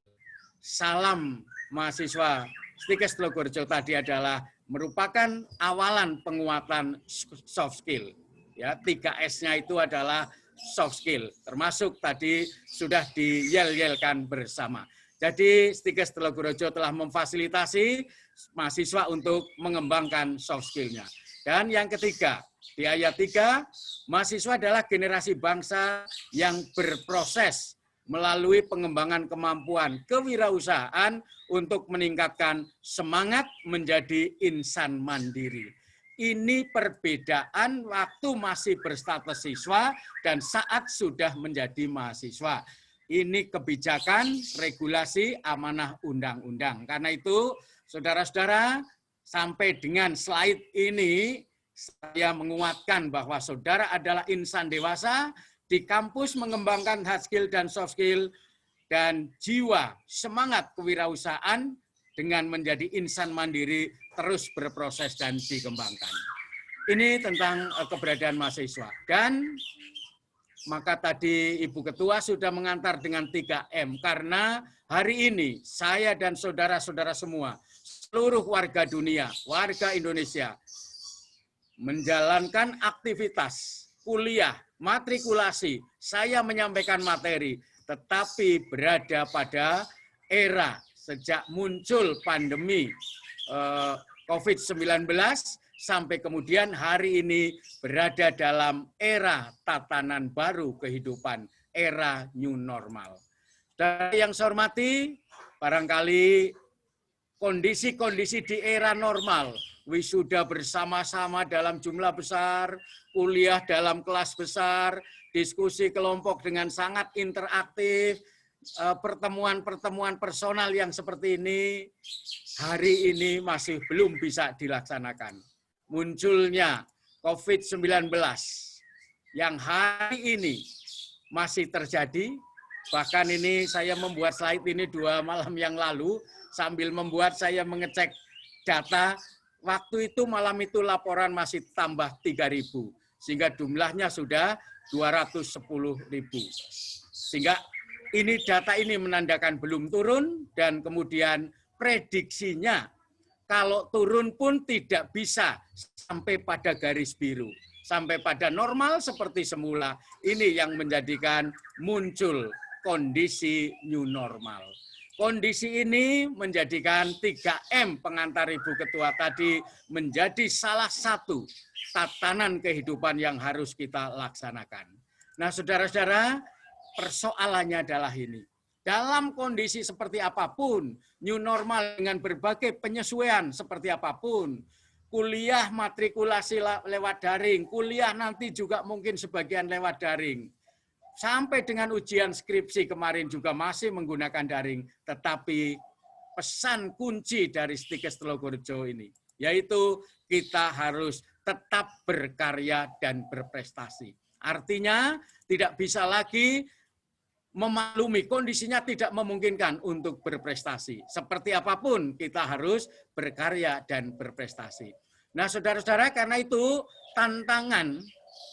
Salam mahasiswa Stikes Telogorejo tadi adalah merupakan awalan penguatan soft skill. Ya, 3S-nya itu adalah soft skill, termasuk tadi sudah diyel-yelkan bersama. Jadi Stikes Telogorejo telah memfasilitasi mahasiswa untuk mengembangkan soft skill-nya. Dan yang ketiga, di ayat 3, mahasiswa adalah generasi bangsa yang berproses melalui pengembangan kemampuan kewirausahaan untuk meningkatkan semangat menjadi insan mandiri. Ini perbedaan waktu masih berstatus siswa dan saat sudah menjadi mahasiswa. Ini kebijakan, regulasi, amanah undang-undang. Karena itu, saudara-saudara, sampai dengan slide ini, saya menguatkan bahwa saudara adalah insan dewasa, di kampus mengembangkan hard skill dan soft skill, dan jiwa, semangat kewirausahaan dengan menjadi insan mandiri terus berproses dan dikembangkan. Ini tentang keberadaan mahasiswa. Dan maka tadi Ibu Ketua sudah mengantar dengan 3M, karena hari ini saya dan saudara-saudara semua, seluruh warga dunia, warga Indonesia, menjalankan aktivitas, kuliah, matrikulasi, saya menyampaikan materi, tetapi berada pada era sejak muncul pandemi COVID-19 sampai kemudian hari ini berada dalam era tatanan baru kehidupan, era new normal. Dan yang saya hormati, barangkali kondisi-kondisi di era normal, wisuda bersama-sama dalam jumlah besar, kuliah dalam kelas besar, diskusi kelompok dengan sangat interaktif, pertemuan-pertemuan personal yang seperti ini, hari ini masih belum bisa dilaksanakan. Munculnya COVID-19 yang hari ini masih terjadi, bahkan ini saya membuat slide ini 2 malam yang lalu, sambil membuat saya mengecek data, waktu itu malam itu laporan masih tambah 3.000, sehingga jumlahnya sudah 210.000. Sehingga ini data ini menandakan belum turun, dan kemudian prediksinya kalau turun pun tidak bisa sampai pada garis biru, sampai pada normal seperti semula. Ini yang menjadikan muncul kondisi new normal. Kondisi ini menjadikan 3M pengantar Ibu Ketua tadi menjadi salah satu tatanan kehidupan yang harus kita laksanakan. Nah, saudara-saudara, persoalannya adalah ini. Dalam kondisi seperti apapun, new normal dengan berbagai penyesuaian seperti apapun, kuliah matrikulasi lewat daring, kuliah nanti juga mungkin sebagian lewat daring, sampai dengan ujian skripsi kemarin juga masih menggunakan daring, tetapi pesan kunci dari Stikes Telogorejo ini, yaitu kita harus tetap berkarya dan berprestasi. Artinya tidak bisa lagi memaklumi kondisinya tidak memungkinkan untuk berprestasi. Seperti apapun kita harus berkarya dan berprestasi. Nah, saudara-saudara, karena itu tantangan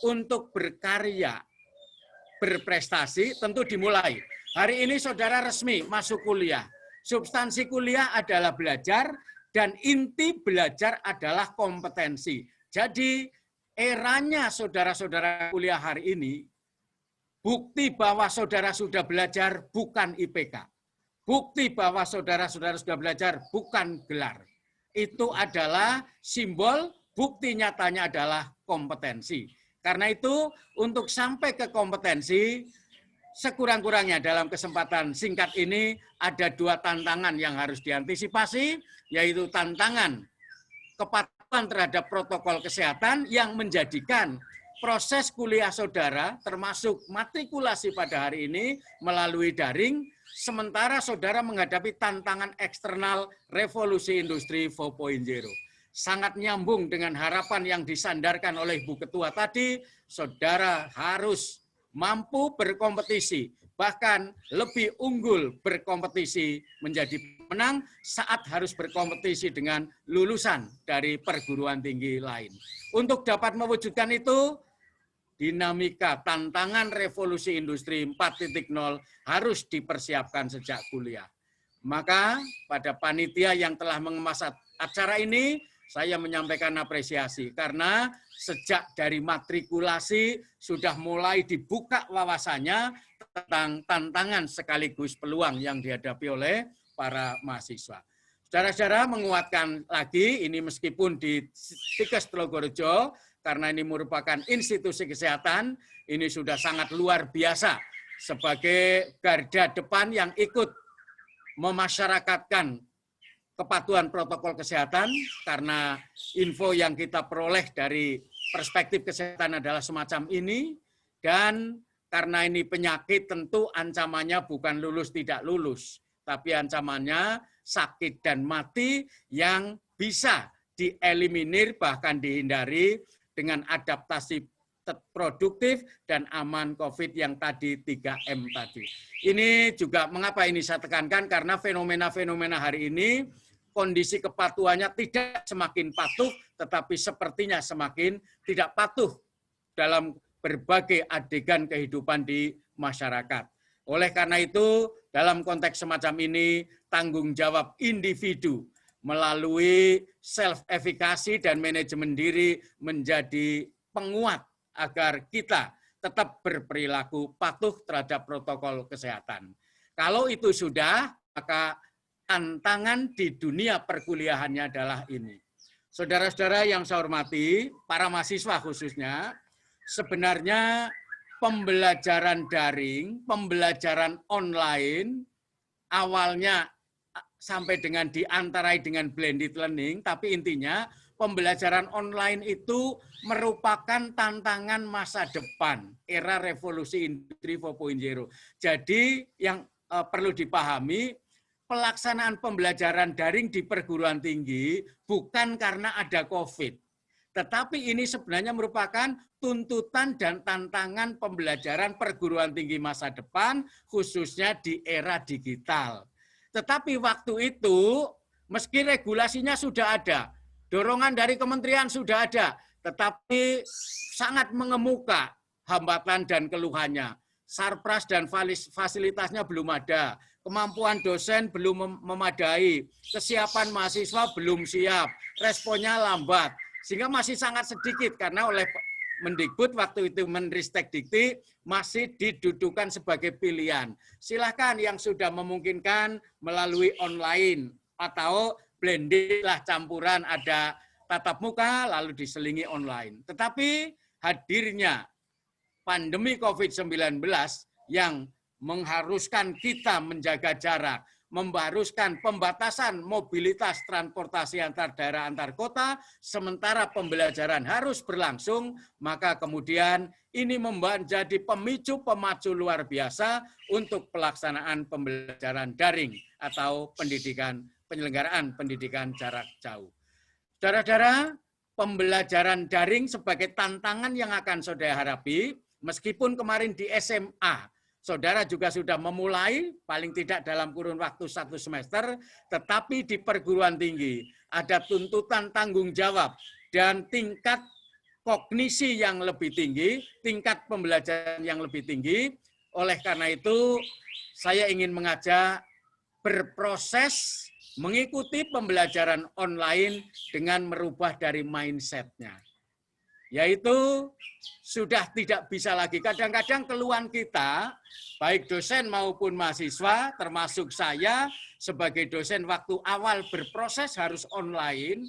untuk berkarya, berprestasi tentu dimulai. Hari ini saudara resmi masuk kuliah. Substansi kuliah adalah belajar dan inti belajar adalah kompetensi. Jadi eranya saudara-saudara kuliah hari ini, bukti bahwa saudara sudah belajar bukan IPK. Bukti bahwa saudara-saudara sudah belajar bukan gelar. Itu adalah simbol, bukti nyatanya adalah kompetensi. Karena itu, untuk sampai ke kompetensi, sekurang-kurangnya dalam kesempatan singkat ini, ada 2 tantangan yang harus diantisipasi, yaitu tantangan kepatuhan terhadap protokol kesehatan yang menjadikan proses kuliah saudara, termasuk matrikulasi pada hari ini, melalui daring, sementara saudara menghadapi tantangan eksternal revolusi industri 4.0. Sangat nyambung dengan harapan yang disandarkan oleh Ibu Ketua tadi, saudara harus mampu berkompetisi, bahkan lebih unggul berkompetisi menjadi pemenang saat harus berkompetisi dengan lulusan dari perguruan tinggi lain. Untuk dapat mewujudkan itu, dinamika tantangan revolusi industri 4.0 harus dipersiapkan sejak kuliah. Maka pada panitia yang telah mengemas acara ini, saya menyampaikan apresiasi karena sejak dari matrikulasi sudah mulai dibuka wawasannya tentang tantangan sekaligus peluang yang dihadapi oleh para mahasiswa. Saudara-saudara, menguatkan lagi, ini meskipun di Stikes Telogorejo, karena ini merupakan institusi kesehatan, ini sudah sangat luar biasa sebagai garda depan yang ikut memasyarakatkan kepatuhan protokol kesehatan, karena info yang kita peroleh dari perspektif kesehatan adalah semacam ini, dan karena ini penyakit tentu ancamannya bukan lulus tidak lulus, tapi ancamannya sakit dan mati yang bisa dieliminir bahkan dihindari dengan adaptasi produktif dan aman COVID yang tadi 3M tadi. Ini juga mengapa ini saya tekankan, karena fenomena-fenomena hari ini kondisi kepatuhannya tidak semakin patuh, tetapi sepertinya semakin tidak patuh dalam berbagai adegan kehidupan di masyarakat. Oleh karena itu, dalam konteks semacam ini, tanggung jawab individu melalui self-efikasi dan manajemen diri menjadi penguat agar kita tetap berperilaku patuh terhadap protokol kesehatan. Kalau itu sudah, maka tantangan di dunia perkuliahannya adalah ini. Saudara-saudara yang saya hormati, para mahasiswa khususnya, sebenarnya pembelajaran daring, pembelajaran online, awalnya sampai dengan diantarai dengan blended learning, tapi intinya pembelajaran online itu merupakan tantangan masa depan, era revolusi industri 4.0. Jadi yang perlu dipahami, pelaksanaan pembelajaran daring di perguruan tinggi bukan karena ada COVID, tetapi ini sebenarnya merupakan tuntutan dan tantangan pembelajaran perguruan tinggi masa depan, khususnya di era digital. Tetapi waktu itu, meski regulasinya sudah ada, dorongan dari kementerian sudah ada, tetapi sangat mengemuka hambatan dan keluhannya. Sarpras dan fasilitasnya belum ada. Kemampuan dosen belum memadai, kesiapan mahasiswa belum siap, responnya lambat, sehingga masih sangat sedikit karena oleh Mendikbud waktu itu Menristek Dikti masih didudukan sebagai pilihan. Silahkan yang sudah memungkinkan melalui online atau blended lah campuran ada tatap muka lalu diselingi online. Tetapi hadirnya pandemi COVID-19 yang mengharuskan kita menjaga jarak, memharuskan pembatasan mobilitas transportasi antar daerah antar kota, sementara pembelajaran harus berlangsung, maka kemudian ini menjadi pemacu luar biasa untuk pelaksanaan pembelajaran daring atau penyelenggaraan pendidikan jarak jauh. Saudara-saudara, pembelajaran daring sebagai tantangan yang akan saudara hadapi, meskipun kemarin di SMA, saudara juga sudah memulai, paling tidak dalam kurun waktu 1 semester, tetapi di perguruan tinggi ada tuntutan tanggung jawab dan tingkat kognisi yang lebih tinggi, tingkat pembelajaran yang lebih tinggi. Oleh karena itu, saya ingin mengajak berproses mengikuti pembelajaran online dengan merubah dari mindset-nya. Yaitu sudah tidak bisa lagi. Kadang-kadang keluhan kita, baik dosen maupun mahasiswa, termasuk saya sebagai dosen waktu awal berproses harus online,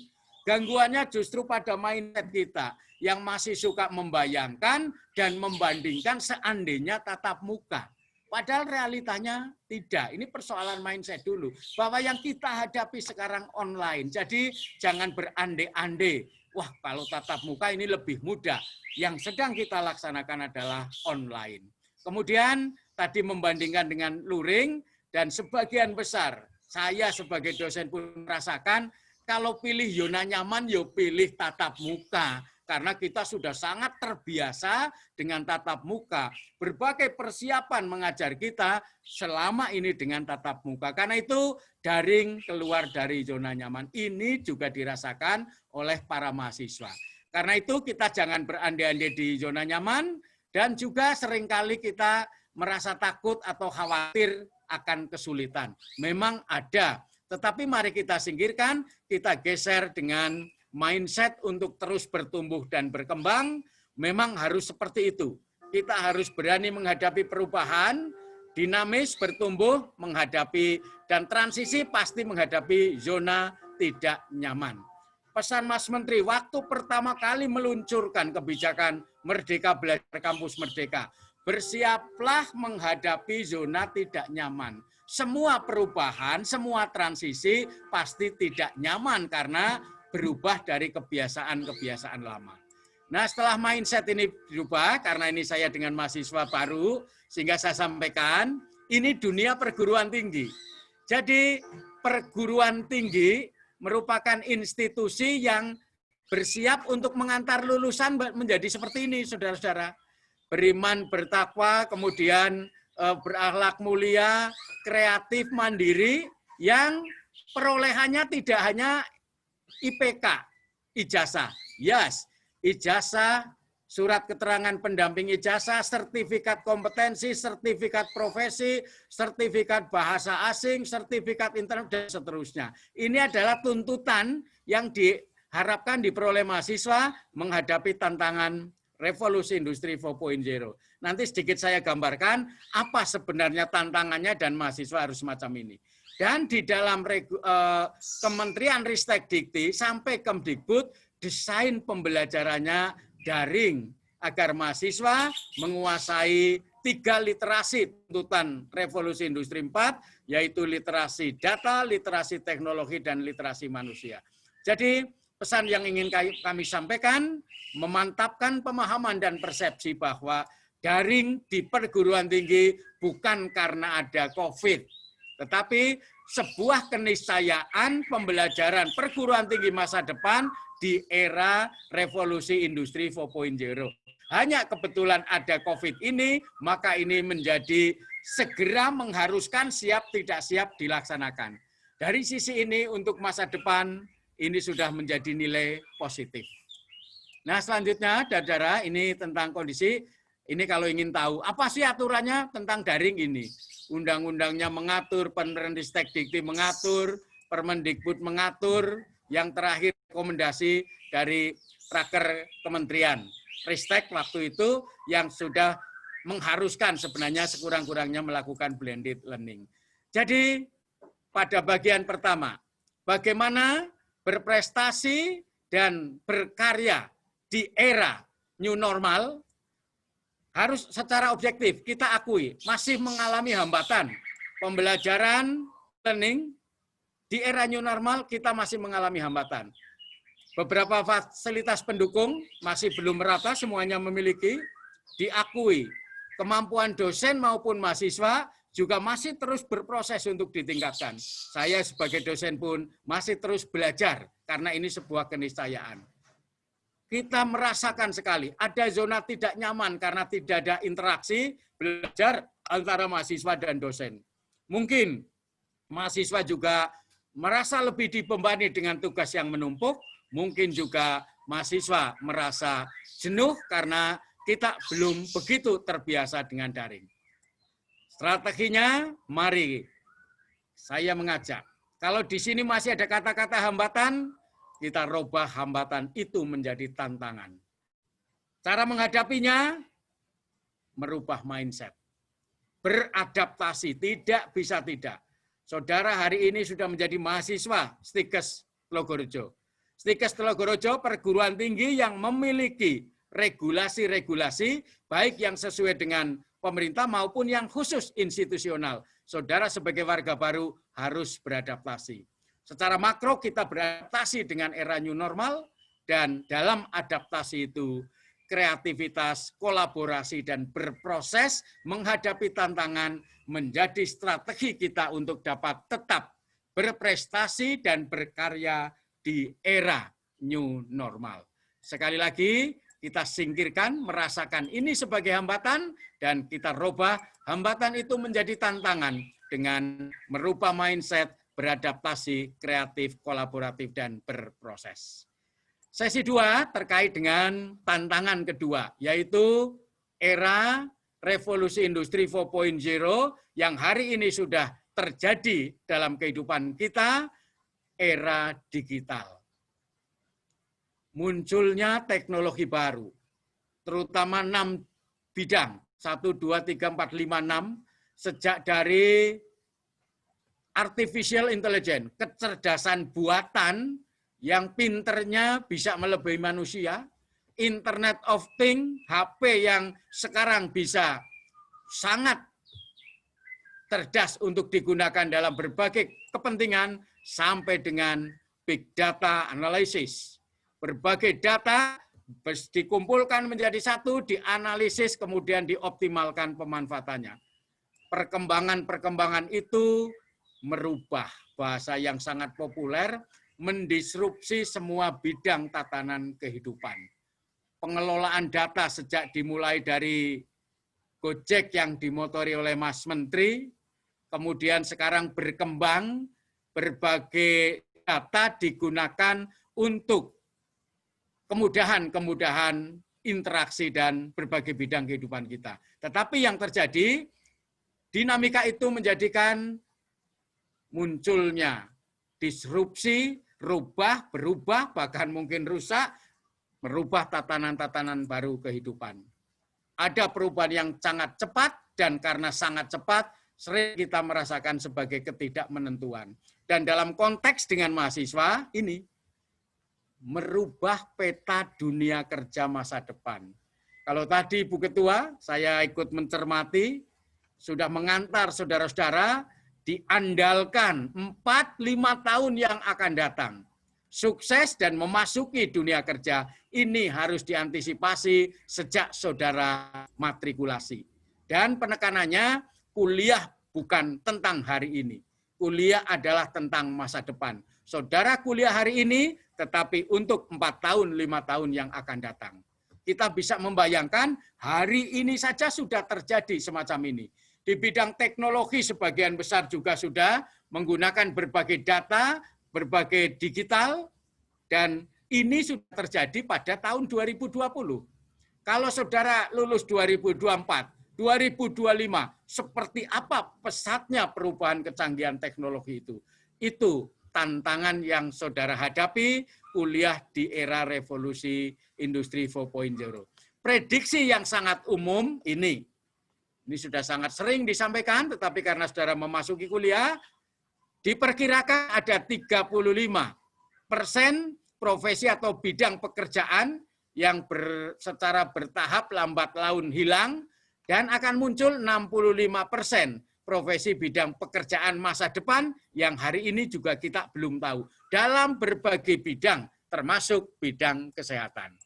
gangguannya justru pada mindset kita yang masih suka membayangkan dan membandingkan seandainya tatap muka. Padahal realitanya tidak. Ini persoalan mindset dulu. Bahwa yang kita hadapi sekarang online. Jadi jangan berandai-andai. Wah, kalau tatap muka ini lebih mudah. Yang sedang kita laksanakan adalah online. Kemudian tadi membandingkan dengan luring, dan sebagian besar saya sebagai dosen pun merasakan kalau pilih zona nyaman, ya pilih tatap muka. Karena kita sudah sangat terbiasa dengan tatap muka. Berbagai persiapan mengajar kita selama ini dengan tatap muka. Karena itu daring keluar dari zona nyaman. Ini juga dirasakan oleh para mahasiswa. Karena itu kita jangan berandai-andai di zona nyaman dan juga seringkali kita merasa takut atau khawatir akan kesulitan. Memang ada, tetapi mari kita singkirkan, kita geser dengan mindset untuk terus bertumbuh dan berkembang. Memang harus seperti itu. Kita harus berani menghadapi perubahan, dinamis, bertumbuh, menghadapi, dan transisi pasti menghadapi zona tidak nyaman. Pesan Mas Menteri, waktu pertama kali meluncurkan kebijakan Merdeka Belajar Kampus Merdeka, bersiaplah menghadapi zona tidak nyaman. Semua perubahan, semua transisi pasti tidak nyaman karena berubah dari kebiasaan-kebiasaan lama. Nah, setelah mindset ini berubah, karena ini saya dengan mahasiswa baru, sehingga saya sampaikan, ini dunia perguruan tinggi. Jadi, perguruan tinggi merupakan institusi yang bersiap untuk mengantar lulusan menjadi seperti ini, saudara-saudara. Beriman, bertakwa, kemudian berakhlak mulia, kreatif, mandiri, yang perolehannya tidak hanya IPK, ijazah. Yes, ijazah, surat keterangan pendamping ijazah, sertifikat kompetensi, sertifikat profesi, sertifikat bahasa asing, sertifikat internet, dan seterusnya. Ini adalah tuntutan yang diharapkan diperoleh mahasiswa menghadapi tantangan revolusi industri 4.0. Nanti sedikit saya gambarkan apa sebenarnya tantangannya dan mahasiswa harus semacam ini. Dan di dalam Kementerian Ristek Dikti sampai Kemdikbud, desain pembelajarannya daring agar mahasiswa menguasai 3 literasi tuntutan revolusi industri 4, yaitu literasi data, literasi teknologi, dan literasi manusia. Jadi pesan yang ingin kami sampaikan, memantapkan pemahaman dan persepsi bahwa daring di perguruan tinggi bukan karena ada COVID, tetapi sebuah keniscayaan pembelajaran perguruan tinggi masa depan di era revolusi industri 4.0. Hanya kebetulan ada COVID ini, maka ini menjadi segera mengharuskan siap tidak siap dilaksanakan. Dari sisi ini untuk masa depan, ini sudah menjadi nilai positif. Nah selanjutnya, saudara, ini tentang kondisi, ini kalau ingin tahu, apa sih aturannya tentang daring ini? Undang-undangnya mengatur, Ristek Dikti mengatur, Permendikbud mengatur, yang terakhir rekomendasi dari Raker Kementerian Ristek waktu itu yang sudah mengharuskan sebenarnya sekurang-kurangnya melakukan blended learning. Jadi pada bagian pertama, bagaimana berprestasi dan berkarya di era new normal, harus secara objektif kita akui masih mengalami hambatan. Pembelajaran learning di era new normal kita masih mengalami hambatan. Beberapa fasilitas pendukung masih belum merata semuanya memiliki, diakui. Kemampuan dosen maupun mahasiswa juga masih terus berproses untuk ditingkatkan. Saya sebagai dosen pun masih terus belajar karena ini sebuah keniscayaan. Kita merasakan sekali ada zona tidak nyaman karena tidak ada interaksi belajar antara mahasiswa dan dosen. Mungkin mahasiswa juga merasa lebih dibebani dengan tugas yang menumpuk, mungkin juga mahasiswa merasa jenuh karena kita belum begitu terbiasa dengan daring. Strateginya, mari saya mengajak. Kalau di sini masih ada kata-kata hambatan, kita rubah hambatan itu menjadi tantangan. Cara menghadapinya, merubah mindset. Beradaptasi, tidak bisa tidak. Saudara hari ini sudah menjadi mahasiswa Stikes Tlogorojo. Stikes Tlogorojo perguruan tinggi yang memiliki regulasi-regulasi, baik yang sesuai dengan pemerintah maupun yang khusus institusional. Saudara sebagai warga baru harus beradaptasi. Secara makro kita beradaptasi dengan era new normal, dan dalam adaptasi itu kreativitas, kolaborasi, dan berproses menghadapi tantangan menjadi strategi kita untuk dapat tetap berprestasi dan berkarya di era new normal. Sekali lagi, kita singkirkan, merasakan ini sebagai hambatan, dan kita rubah hambatan itu menjadi tantangan dengan merubah mindset, beradaptasi, kreatif, kolaboratif, dan berproses. Sesi 2 terkait dengan tantangan kedua, yaitu era revolusi industri 4.0 yang hari ini sudah terjadi dalam kehidupan kita, era digital. Munculnya teknologi baru, terutama 6 bidang, 1, 2, 3, 4, 5, 6, sejak dari artificial intelligence, kecerdasan buatan yang pinternya bisa melebihi manusia, Internet of Things, HP yang sekarang bisa sangat cerdas untuk digunakan dalam berbagai kepentingan, sampai dengan big data analysis. Berbagai data dikumpulkan menjadi satu, dianalisis, kemudian dioptimalkan pemanfaatannya. Perkembangan-perkembangan itu merubah, bahasa yang sangat populer, mendisrupsi semua bidang tatanan kehidupan. Pengelolaan data sejak dimulai dari Gojek yang dimotori oleh Mas Menteri, kemudian sekarang berkembang, berbagai data digunakan untuk kemudahan-kemudahan interaksi dan berbagai bidang kehidupan kita. Tetapi yang terjadi, dinamika itu menjadikan munculnya disrupsi, berubah, bahkan mungkin rusak, merubah tatanan-tatanan baru kehidupan. Ada perubahan yang sangat cepat, dan karena sangat cepat, sering kita merasakan sebagai ketidakmenentuan. Dan dalam konteks dengan mahasiswa ini, merubah peta dunia kerja masa depan. Kalau tadi Bu Ketua, saya ikut mencermati, sudah mengantar saudara-saudara, diandalkan 4-5 tahun yang akan datang. Sukses dan memasuki dunia kerja, ini harus diantisipasi sejak saudara matrikulasi. Dan penekanannya, kuliah bukan tentang hari ini. Kuliah adalah tentang masa depan. Saudara kuliah hari ini, tetapi untuk 4 tahun, 5 tahun yang akan datang. Kita bisa membayangkan hari ini saja sudah terjadi semacam ini. Di bidang teknologi sebagian besar juga sudah menggunakan berbagai data, berbagai digital, dan ini sudah terjadi pada tahun 2020. Kalau saudara lulus 2024, 2025, seperti apa pesatnya perubahan kecanggihan teknologi itu? Itu tantangan yang saudara hadapi kuliah di era revolusi industri 4.0. Prediksi yang sangat umum ini sudah sangat sering disampaikan, tetapi karena saudara memasuki kuliah, diperkirakan ada 35% profesi atau bidang pekerjaan yang secara bertahap lambat laun hilang, dan akan muncul 65% profesi bidang pekerjaan masa depan yang hari ini juga kita belum tahu. Dalam berbagai bidang, termasuk bidang kesehatan.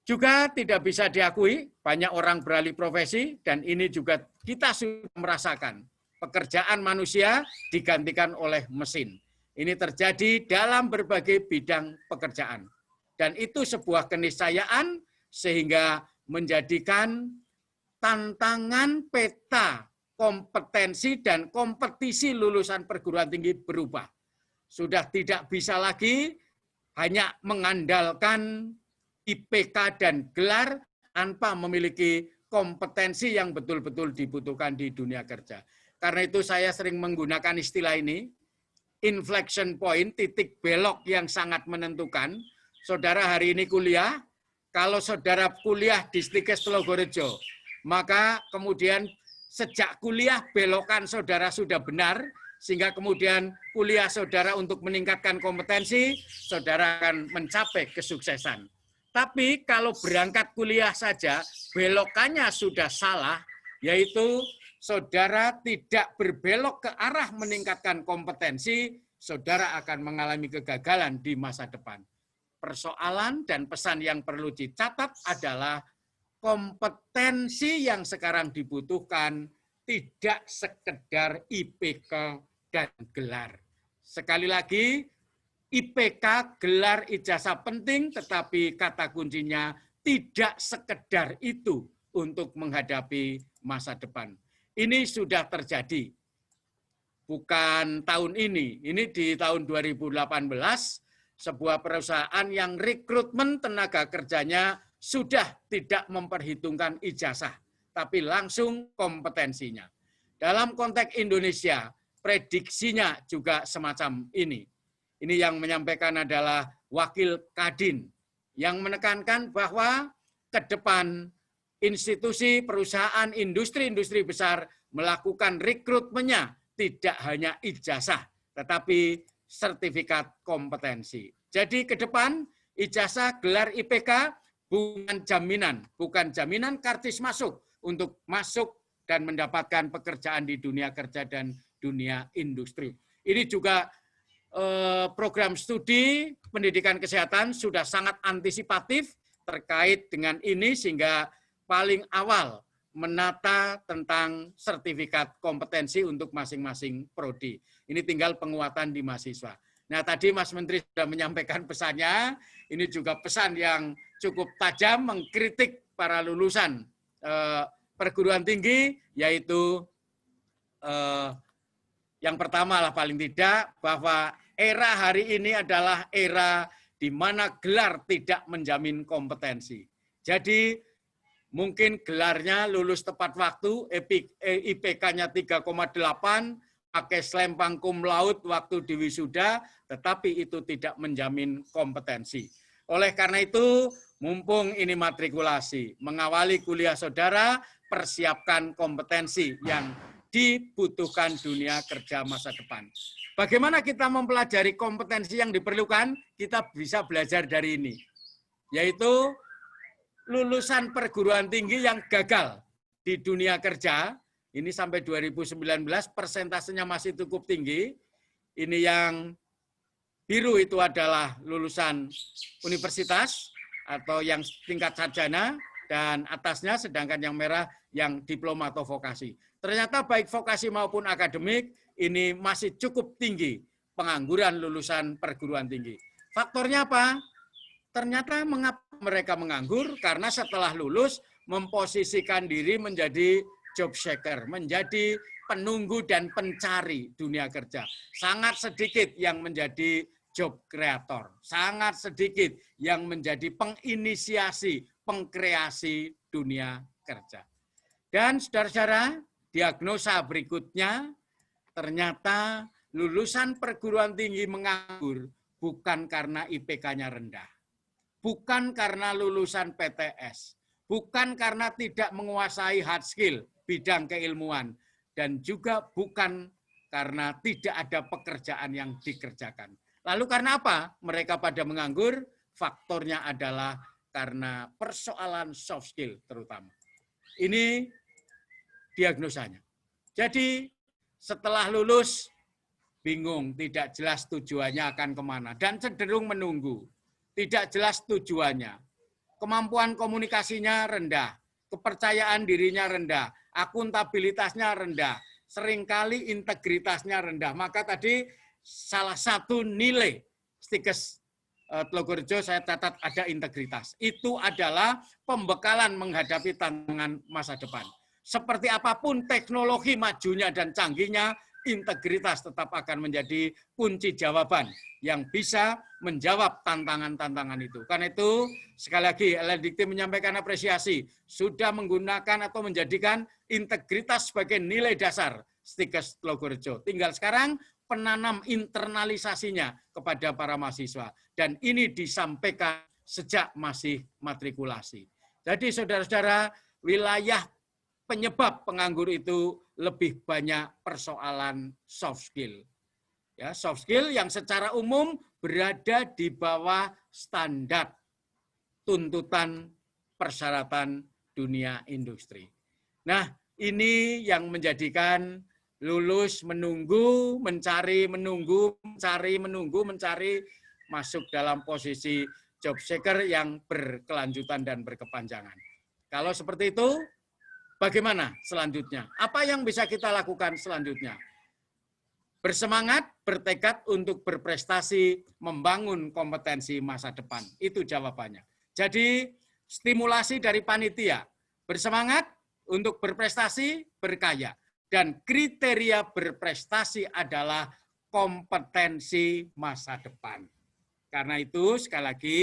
Juga tidak bisa diakui, banyak orang beralih profesi, dan ini juga kita sudah merasakan. Pekerjaan manusia digantikan oleh mesin. Ini terjadi dalam berbagai bidang pekerjaan. Dan itu sebuah keniscayaan sehingga menjadikan tantangan peta kompetensi dan kompetisi lulusan perguruan tinggi berubah. Sudah tidak bisa lagi hanya mengandalkan IPK dan gelar tanpa memiliki kompetensi yang betul-betul dibutuhkan di dunia kerja. Karena itu saya sering menggunakan istilah ini, inflection point, titik belok yang sangat menentukan. Saudara hari ini kuliah, kalau saudara kuliah di Stikes Telogorejo, maka kemudian sejak kuliah belokan saudara sudah benar, sehingga kemudian kuliah saudara untuk meningkatkan kompetensi, saudara akan mencapai kesuksesan. Tapi kalau berangkat kuliah saja, belokannya sudah salah, yaitu saudara tidak berbelok ke arah meningkatkan kompetensi, saudara akan mengalami kegagalan di masa depan. Persoalan dan pesan yang perlu dicatat adalah kompetensi yang sekarang dibutuhkan tidak sekedar IPK dan gelar. Sekali lagi, IPK, gelar, ijazah penting, tetapi kata kuncinya tidak sekedar itu untuk menghadapi masa depan. Ini sudah terjadi. Bukan tahun ini di tahun 2018, sebuah perusahaan yang rekrutmen tenaga kerjanya sudah tidak memperhitungkan ijazah, tapi langsung kompetensinya. Dalam konteks Indonesia, prediksinya juga semacam ini. Ini yang menyampaikan adalah Wakil Kadin, yang menekankan bahwa ke depan institusi, perusahaan, industri-industri besar melakukan rekrutmennya tidak hanya ijazah, tetapi sertifikat kompetensi. Jadi ke depan ijazah, gelar, IPK bukan jaminan karcis masuk untuk masuk dan mendapatkan pekerjaan di dunia kerja dan dunia industri. Ini juga program studi pendidikan kesehatan sudah sangat antisipatif terkait dengan ini, sehingga paling awal menata tentang sertifikat kompetensi untuk masing-masing prodi. Ini tinggal penguatan di mahasiswa. Nah, tadi Mas Menteri sudah menyampaikan pesannya, ini juga pesan yang cukup tajam mengkritik para lulusan perguruan tinggi, yaitu yang pertama lah paling tidak, bahwa era hari ini adalah era di mana gelar tidak menjamin kompetensi. Jadi mungkin gelarnya lulus tepat waktu, IPK-nya 3,8, pakai selempang cum laude waktu di wisuda, tetapi itu tidak menjamin kompetensi. Oleh karena itu, mumpung ini matrikulasi, mengawali kuliah saudara, persiapkan kompetensi yang dibutuhkan dunia kerja masa depan. Bagaimana kita mempelajari kompetensi yang diperlukan? Kita bisa belajar dari ini, yaitu lulusan perguruan tinggi yang gagal di dunia kerja, ini sampai 2019 persentasenya masih cukup tinggi. Ini yang biru itu adalah lulusan universitas atau yang tingkat sarjana, dan atasnya sedangkan yang merah yang diploma atau vokasi. Ternyata baik vokasi maupun akademik ini masih cukup tinggi pengangguran lulusan perguruan tinggi. Faktornya apa? Ternyata mengapa mereka menganggur? Karena setelah lulus memposisikan diri menjadi job seeker, menjadi penunggu dan pencari dunia kerja. Sangat sedikit yang menjadi job creator, sangat sedikit yang menjadi penginisiasi, pengkreasi dunia kerja. Dan saudara-saudara, diagnosa berikutnya, ternyata lulusan perguruan tinggi menganggur bukan karena IPK-nya rendah, bukan karena lulusan PTS, bukan karena tidak menguasai hard skill, bidang keilmuan, dan juga bukan karena tidak ada pekerjaan yang dikerjakan. Lalu karena apa mereka pada menganggur? Faktornya adalah karena persoalan soft skill terutama. Ini diagnosanya. Jadi setelah lulus bingung, tidak jelas tujuannya akan kemana, dan cenderung menunggu. Tidak jelas tujuannya. Kemampuan komunikasinya rendah, kepercayaan dirinya rendah, akuntabilitasnya rendah, seringkali integritasnya rendah. Maka tadi salah satu nilai Stikes Tlogorejo saya catat ada integritas. Itu adalah pembekalan menghadapi tantangan masa depan. Seperti apapun teknologi majunya dan canggihnya, integritas tetap akan menjadi kunci jawaban yang bisa menjawab tantangan-tantangan itu. Karena itu, sekali lagi, LLDikti menyampaikan apresiasi, sudah menggunakan atau menjadikan integritas sebagai nilai dasar Stikes Tlogorejo. Tinggal sekarang penanam internalisasinya kepada para mahasiswa. Dan ini disampaikan sejak masih matrikulasi. Jadi saudara-saudara, wilayah penyebab penganggur itu lebih banyak persoalan soft skill. Ya, soft skill yang secara umum berada di bawah standar tuntutan persyaratan dunia industri. Nah, ini yang menjadikan lulus menunggu, mencari, menunggu, mencari, masuk dalam posisi job seeker yang berkelanjutan dan berkepanjangan. Kalau seperti itu, bagaimana selanjutnya? Apa yang bisa kita lakukan selanjutnya? Bersemangat, bertekad untuk berprestasi, membangun kompetensi masa depan. Itu jawabannya. Jadi, stimulasi dari panitia. Bersemangat untuk berprestasi, berkaya. Dan kriteria berprestasi adalah kompetensi masa depan. Karena itu, sekali lagi,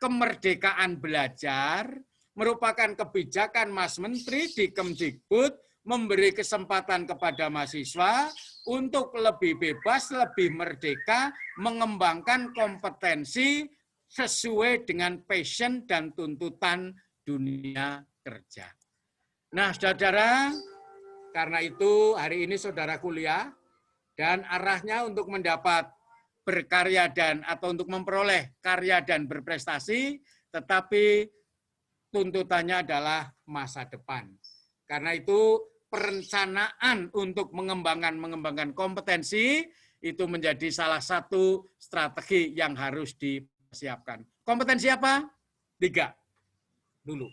kemerdekaan belajar merupakan kebijakan Mas Menteri di Kemdikbud memberi kesempatan kepada mahasiswa untuk lebih bebas, lebih merdeka, mengembangkan kompetensi sesuai dengan passion dan tuntutan dunia kerja. Nah, saudara, karena itu hari ini saudara kuliah dan arahnya untuk mendapat berkarya dan atau untuk memperoleh karya dan berprestasi, tetapi tuntutannya adalah masa depan. Karena itu perencanaan untuk mengembangkan kompetensi itu menjadi salah satu strategi yang harus dipersiapkan. Kompetensi apa? 3 dulu.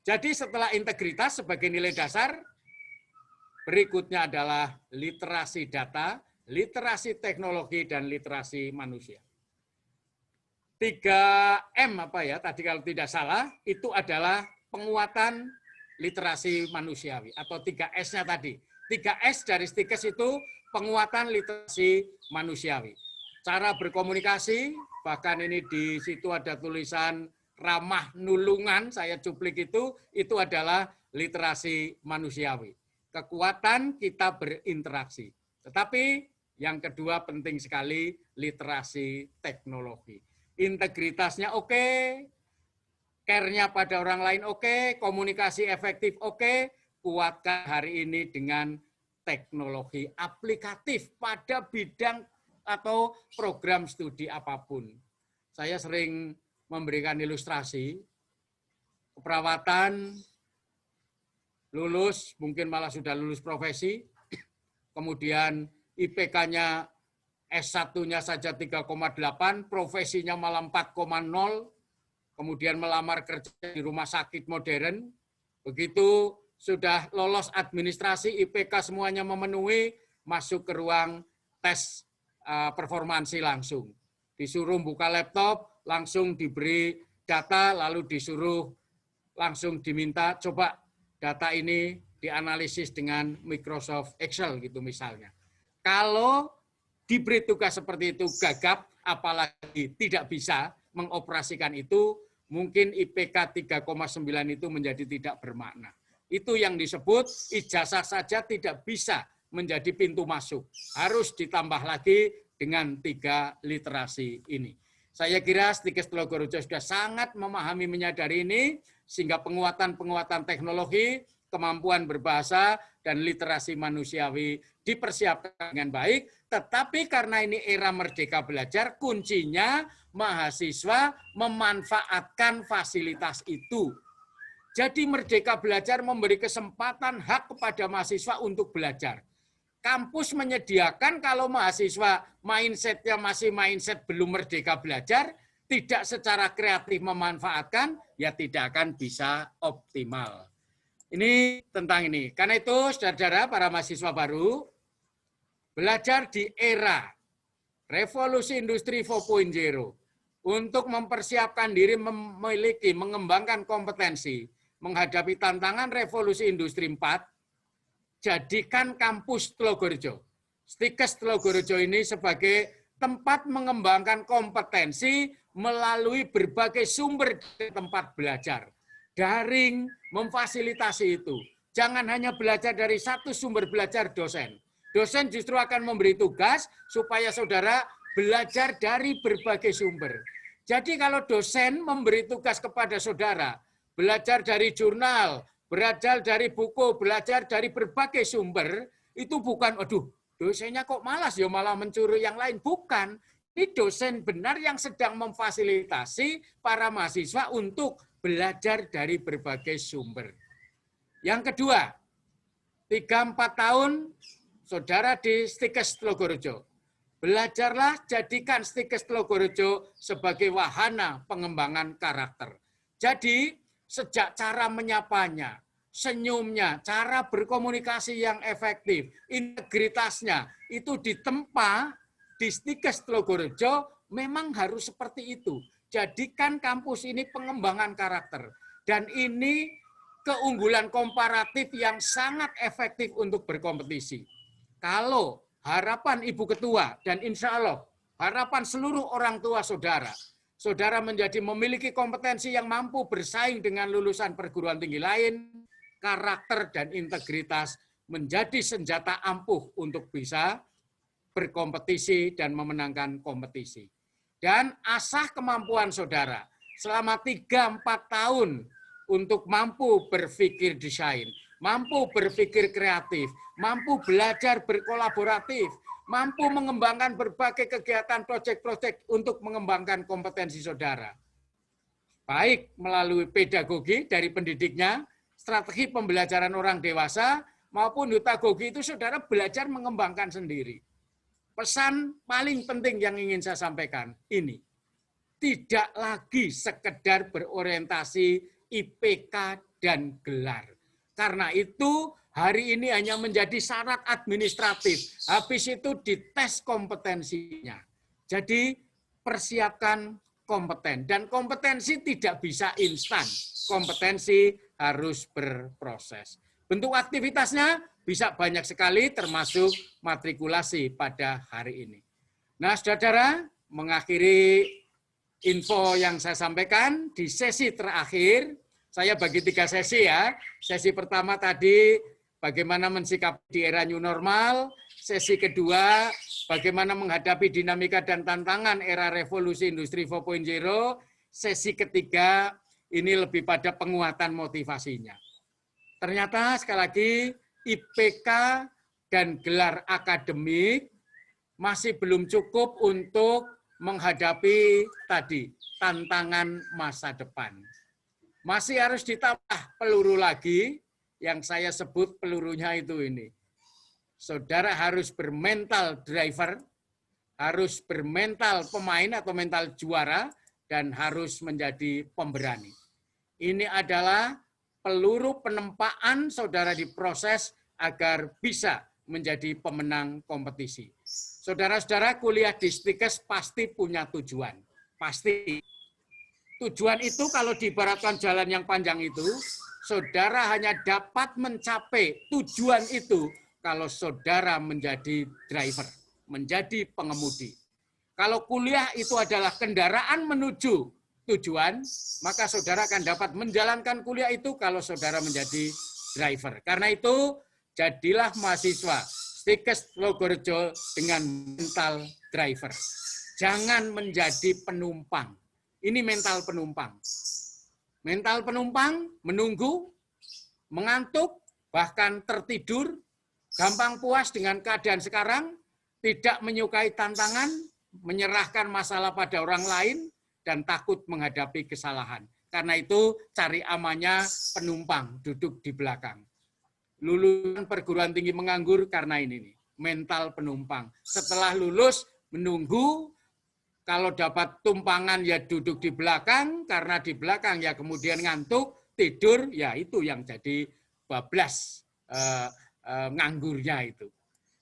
Jadi setelah integritas sebagai nilai dasar, berikutnya adalah literasi data, literasi teknologi, dan literasi manusia. 3M apa ya, tadi kalau tidak salah, itu adalah penguatan literasi manusiawi, atau 3S-nya tadi. 3S dari Stikes itu penguatan literasi manusiawi. Cara berkomunikasi, bahkan ini di situ ada tulisan ramah nulungan, saya cuplik itu adalah literasi manusiawi. Kekuatan kita berinteraksi. Tetapi yang kedua penting sekali, literasi teknologi. Integritasnya oke, care-nya pada orang lain oke, komunikasi efektif oke, kuatkan hari ini dengan teknologi aplikatif pada bidang atau program studi apapun. Saya sering memberikan ilustrasi, keperawatan, lulus, mungkin malah sudah lulus profesi, kemudian IPK-nya S1-nya saja 3,8, profesinya malah 4,0, kemudian melamar kerja di rumah sakit modern, begitu sudah lolos administrasi, IPK semuanya memenuhi, masuk ke ruang tes performansi langsung. Disuruh buka laptop, langsung diberi data, lalu disuruh langsung diminta, coba data ini dianalisis dengan Microsoft Excel gitu misalnya. Kalau diberi tugas seperti itu gagap, apalagi tidak bisa mengoperasikan itu, mungkin IPK 3,9 itu menjadi tidak bermakna. Itu yang disebut ijazah saja tidak bisa menjadi pintu masuk. Harus ditambah lagi dengan 3 literasi ini. Saya kira Stikes Tlogorojo sudah sangat memahami, menyadari ini, sehingga penguatan-penguatan teknologi, kemampuan berbahasa, dan literasi manusiawi dipersiapkan dengan baik. Tetapi karena ini era merdeka belajar, kuncinya mahasiswa memanfaatkan fasilitas itu. Jadi Merdeka Belajar memberi kesempatan hak kepada mahasiswa untuk belajar. Kampus menyediakan kalau mahasiswa mindsetnya masih mindset belum merdeka belajar, tidak secara kreatif memanfaatkan, ya tidak akan bisa optimal. Ini tentang ini. Karena itu, saudara-saudara, para mahasiswa baru, belajar di era revolusi industri 4.0 untuk mempersiapkan diri memiliki, mengembangkan kompetensi, menghadapi tantangan revolusi industri 4, jadikan kampus Tlogorojo, Stikes Tlogorojo ini sebagai tempat mengembangkan kompetensi melalui berbagai sumber tempat belajar. Daring memfasilitasi itu. Jangan hanya belajar dari satu sumber belajar dosen. Dosen justru akan memberi tugas supaya saudara belajar dari berbagai sumber. Jadi kalau dosen memberi tugas kepada saudara, belajar dari jurnal, belajar dari buku, belajar dari berbagai sumber, itu bukan, aduh, dosennya kok malas ya malah mencuri yang lain. Bukan, ini dosen benar yang sedang memfasilitasi para mahasiswa untuk belajar dari berbagai sumber. Yang kedua, 3-4 tahun saudara di Stikes Tlogorojo. Belajarlah, jadikan Stikes Tlogorojo sebagai wahana pengembangan karakter. Jadi, sejak cara menyapanya, senyumnya, cara berkomunikasi yang efektif, integritasnya, itu ditempa di Stikes Tlogorojo memang harus seperti itu. Jadikan kampus ini pengembangan karakter. Dan ini keunggulan komparatif yang sangat efektif untuk berkompetisi. Kalau harapan Ibu Ketua dan insya Allah harapan seluruh orang tua saudara, saudara menjadi memiliki kompetensi yang mampu bersaing dengan lulusan perguruan tinggi lain, karakter dan integritas menjadi senjata ampuh untuk bisa berkompetisi dan memenangkan kompetisi. Dan asah kemampuan saudara selama 3-4 tahun untuk mampu berpikir desain, mampu berpikir kreatif, mampu belajar berkolaboratif, mampu mengembangkan berbagai kegiatan proyek-proyek untuk mengembangkan kompetensi saudara. Baik melalui pedagogi dari pendidiknya, strategi pembelajaran orang dewasa, maupun hutagogi itu saudara belajar mengembangkan sendiri. Pesan paling penting yang ingin saya sampaikan ini, tidak lagi sekedar berorientasi IPK dan gelar. Karena itu hari ini hanya menjadi syarat administratif. Habis itu dites kompetensinya. Jadi persiapkan kompeten. Dan kompetensi tidak bisa instan. Kompetensi harus berproses. Bentuk aktivitasnya bisa banyak sekali termasuk matrikulasi pada hari ini. Nah, saudara, mengakhiri info yang saya sampaikan di sesi terakhir, saya bagi 3 sesi ya. Sesi pertama tadi bagaimana mensikapi di era new normal. Sesi kedua bagaimana menghadapi dinamika dan tantangan era revolusi industri 4.0. Sesi ketiga ini lebih pada penguatan motivasinya. Ternyata sekali lagi IPK dan gelar akademik masih belum cukup untuk menghadapi tadi tantangan masa depan. Masih harus ditambah peluru lagi, yang saya sebut pelurunya itu ini. Saudara harus bermental driver, harus bermental pemain atau mental juara, dan harus menjadi pemberani. Ini adalah peluru penempaan saudara di proses agar bisa menjadi pemenang kompetisi. Saudara-saudara, kuliah di STIKES pasti punya tujuan. Pasti. Tujuan itu kalau diibaratkan jalan yang panjang itu, saudara hanya dapat mencapai tujuan itu kalau saudara menjadi driver, menjadi pengemudi. Kalau kuliah itu adalah kendaraan menuju tujuan, maka saudara akan dapat menjalankan kuliah itu kalau saudara menjadi driver. Karena itu, jadilah mahasiswa STIKES Logorejo dengan mental driver. Jangan menjadi penumpang. Ini mental penumpang. Mental penumpang menunggu, mengantuk, bahkan tertidur, gampang puas dengan keadaan sekarang, tidak menyukai tantangan, menyerahkan masalah pada orang lain, dan takut menghadapi kesalahan. Karena itu cari amannya penumpang, duduk di belakang. Lulusan perguruan tinggi menganggur karena ini nih, mental penumpang. Setelah lulus, menunggu, kalau dapat tumpangan ya duduk di belakang, karena di belakang ya kemudian ngantuk, tidur, ya itu yang jadi bablas nganggurnya itu.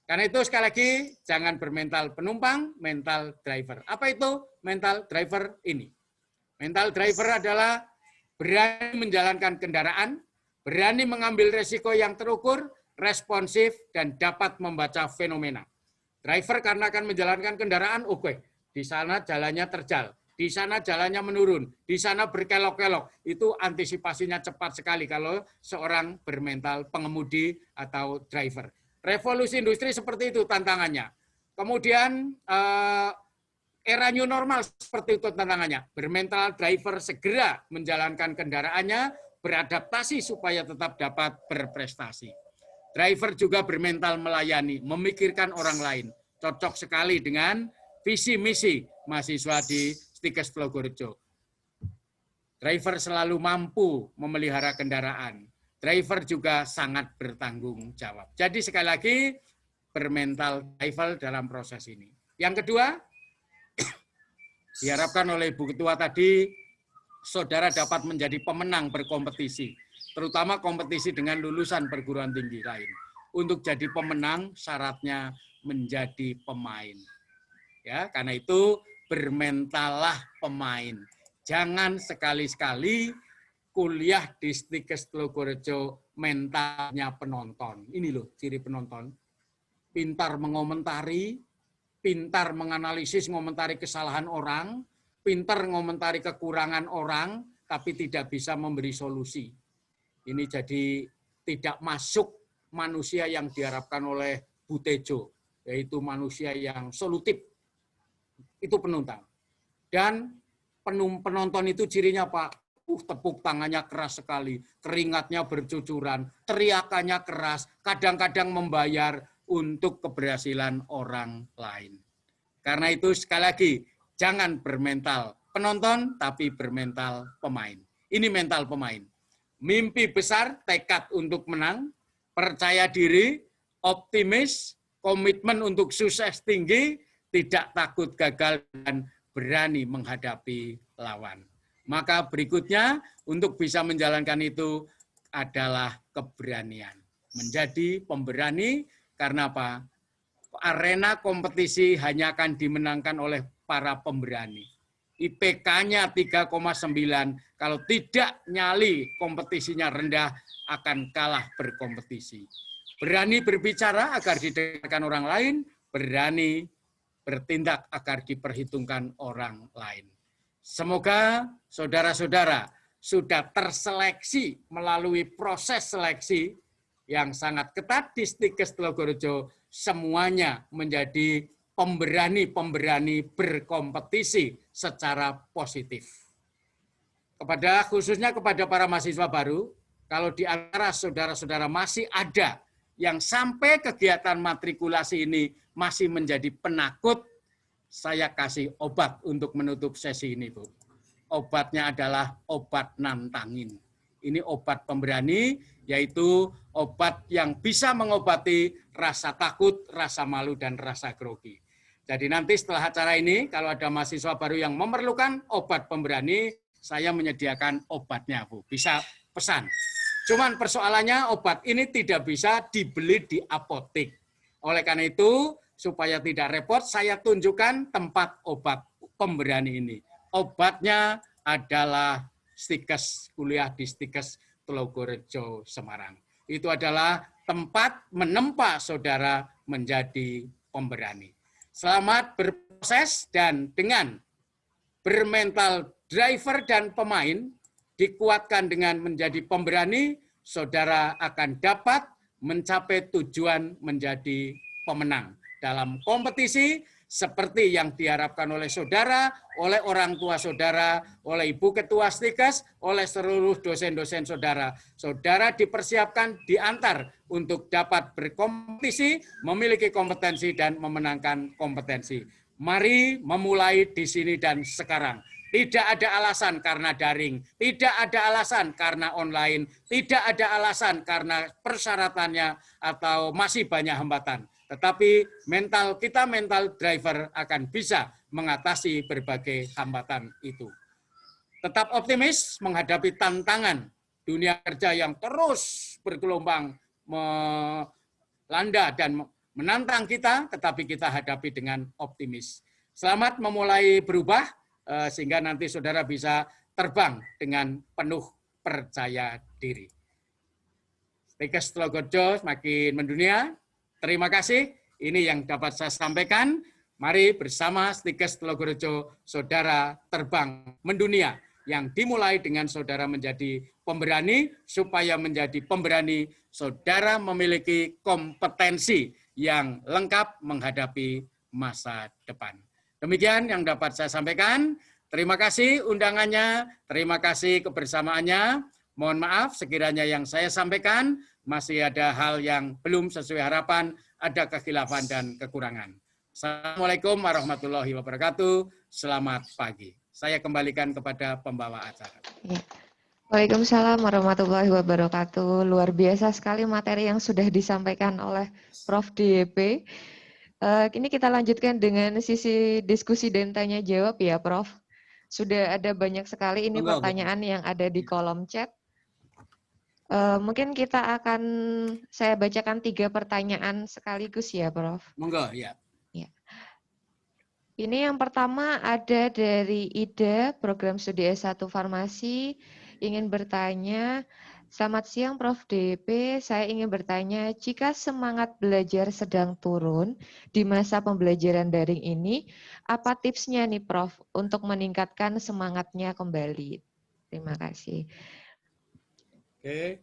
Karena itu sekali lagi, jangan bermental penumpang, mental driver. Apa itu mental driver ini? Mental driver adalah berani menjalankan kendaraan, berani mengambil resiko yang terukur, responsif, dan dapat membaca fenomena. Driver karena akan menjalankan kendaraan, oke. Di sana jalannya terjal, di sana jalannya menurun, di sana berkelok-kelok. Itu antisipasinya cepat sekali kalau seorang bermental pengemudi atau driver. Revolusi industri seperti itu tantangannya. Kemudian era new normal seperti itu tantangannya. Bermental driver segera menjalankan kendaraannya, beradaptasi supaya tetap dapat berprestasi. Driver juga bermental melayani, memikirkan orang lain. Cocok sekali dengan visi misi mahasiswa di STIKES Logorejo. Driver selalu mampu memelihara kendaraan. Driver juga sangat bertanggung jawab. Jadi sekali lagi, bermental driver dalam proses ini. Yang kedua, diharapkan oleh Ibu Ketua tadi, saudara dapat menjadi pemenang berkompetisi. Terutama kompetisi dengan lulusan perguruan tinggi lain. Untuk jadi pemenang, syaratnya menjadi pemain. Ya, karena itu bermentalah pemain. Jangan sekali-sekali kuliah di STIKES Logorejo mentalnya penonton. Ini loh ciri penonton. Pintar mengomentari, pintar menganalisis, ngomentari kesalahan orang, pintar ngomentari kekurangan orang, tapi tidak bisa memberi solusi. Ini jadi tidak masuk manusia yang diharapkan oleh Bu Tejo, yaitu manusia yang solutif. Itu penonton. Dan penonton itu cirinya Pak, tepuk tangannya keras sekali, keringatnya bercucuran, teriakannya keras, kadang-kadang membayar untuk keberhasilan orang lain. Karena itu sekali lagi, jangan bermental penonton, tapi bermental pemain. Ini mental pemain. Mimpi besar, tekad untuk menang, percaya diri, optimis, komitmen untuk sukses tinggi, tidak takut gagal, dan berani menghadapi lawan. Maka berikutnya, untuk bisa menjalankan itu adalah keberanian. Menjadi pemberani, karena apa? Arena kompetisi hanya akan dimenangkan oleh para pemberani. IPK-nya 3,9, kalau tidak nyali kompetisinya rendah, akan kalah berkompetisi. Berani berbicara agar didengarkan orang lain, berani bertindak agar diperhitungkan orang lain. Semoga saudara-saudara sudah terseleksi melalui proses seleksi yang sangat ketat di STIKES Logorejo, semuanya menjadi pemberani-pemberani berkompetisi secara positif. Khususnya kepada para mahasiswa baru, kalau di antara saudara-saudara masih ada yang sampai kegiatan matrikulasi ini masih menjadi penakut, saya kasih obat untuk menutup sesi ini, Bu. Obatnya adalah obat nantangin. Ini obat pemberani, yaitu obat yang bisa mengobati rasa takut, rasa malu, dan rasa grogi. Jadi nanti setelah acara ini, kalau ada mahasiswa baru yang memerlukan obat pemberani, saya menyediakan obatnya, Bu. Bisa pesan. Cuman persoalannya obat ini tidak bisa dibeli di apotek. Oleh karena itu, supaya tidak repot, saya tunjukkan tempat obat pemberani ini. Obatnya adalah Stikes, kuliah di Stikes Tlogorejo, Semarang. Itu adalah tempat menempa saudara menjadi pemberani. Selamat berproses, dan dengan bermental driver dan pemain, dikuatkan dengan menjadi pemberani, saudara akan dapat mencapai tujuan menjadi pemenang dalam kompetisi seperti yang diharapkan oleh saudara, oleh orang tua saudara, oleh Ibu Ketua Stikes, oleh seluruh dosen-dosen saudara. Saudara dipersiapkan, diantar untuk dapat berkompetisi, memiliki kompetensi, dan memenangkan kompetensi. Mari memulai di sini dan sekarang. Tidak ada alasan karena daring, tidak ada alasan karena online, tidak ada alasan karena persyaratannya atau masih banyak hambatan. Tetapi mental kita, mental driver, akan bisa mengatasi berbagai hambatan itu. Tetap optimis menghadapi tantangan dunia kerja yang terus bergelombang melanda dan menantang kita, tetapi kita hadapi dengan optimis. Selamat memulai berubah, sehingga nanti saudara bisa terbang dengan penuh percaya diri. Stikes Tlogorejo semakin mendunia. Terima kasih. Ini yang dapat saya sampaikan. Mari bersama Stikes Tlogorejo, saudara terbang mendunia. Yang dimulai dengan saudara menjadi pemberani, supaya menjadi pemberani, saudara memiliki kompetensi yang lengkap menghadapi masa depan. Demikian yang dapat saya sampaikan. Terima kasih undangannya, terima kasih kebersamaannya. Mohon maaf sekiranya yang saya sampaikan masih ada hal yang belum sesuai harapan, ada kekhilafan dan kekurangan. Assalamualaikum warahmatullahi wabarakatuh. Selamat pagi. Saya kembalikan kepada pembawa acara. Ya. Waalaikumsalam warahmatullahi wabarakatuh. Luar biasa sekali materi yang sudah disampaikan oleh Prof. DYP. Ini kita lanjutkan dengan sisi diskusi dan tanya jawab ya, Prof. Sudah ada banyak sekali ini pertanyaan yang ada di kolom chat. Mungkin saya bacakan 3 pertanyaan sekaligus ya, Prof. Monggo, ya. Ini yang pertama ada dari Ida, program studi S1 Farmasi, ingin bertanya, selamat siang Prof. DYP, saya ingin bertanya, jika semangat belajar sedang turun di masa pembelajaran daring ini, apa tipsnya nih Prof untuk meningkatkan semangatnya kembali? Terima kasih. Oke.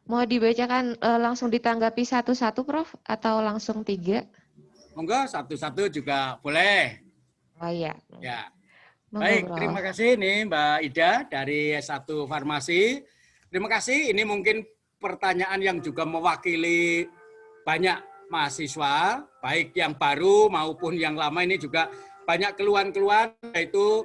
Mau dibacakan langsung ditanggapi satu-satu Prof atau langsung 3? Monggo satu-satu juga boleh. Oh iya. Ya. Monggo, Baik, Prof. terima kasih nih Mbak Ida dari S1 Farmasi. Terima kasih, ini mungkin pertanyaan yang juga mewakili banyak mahasiswa, baik yang baru maupun yang lama. Ini juga banyak keluhan-keluhan, yaitu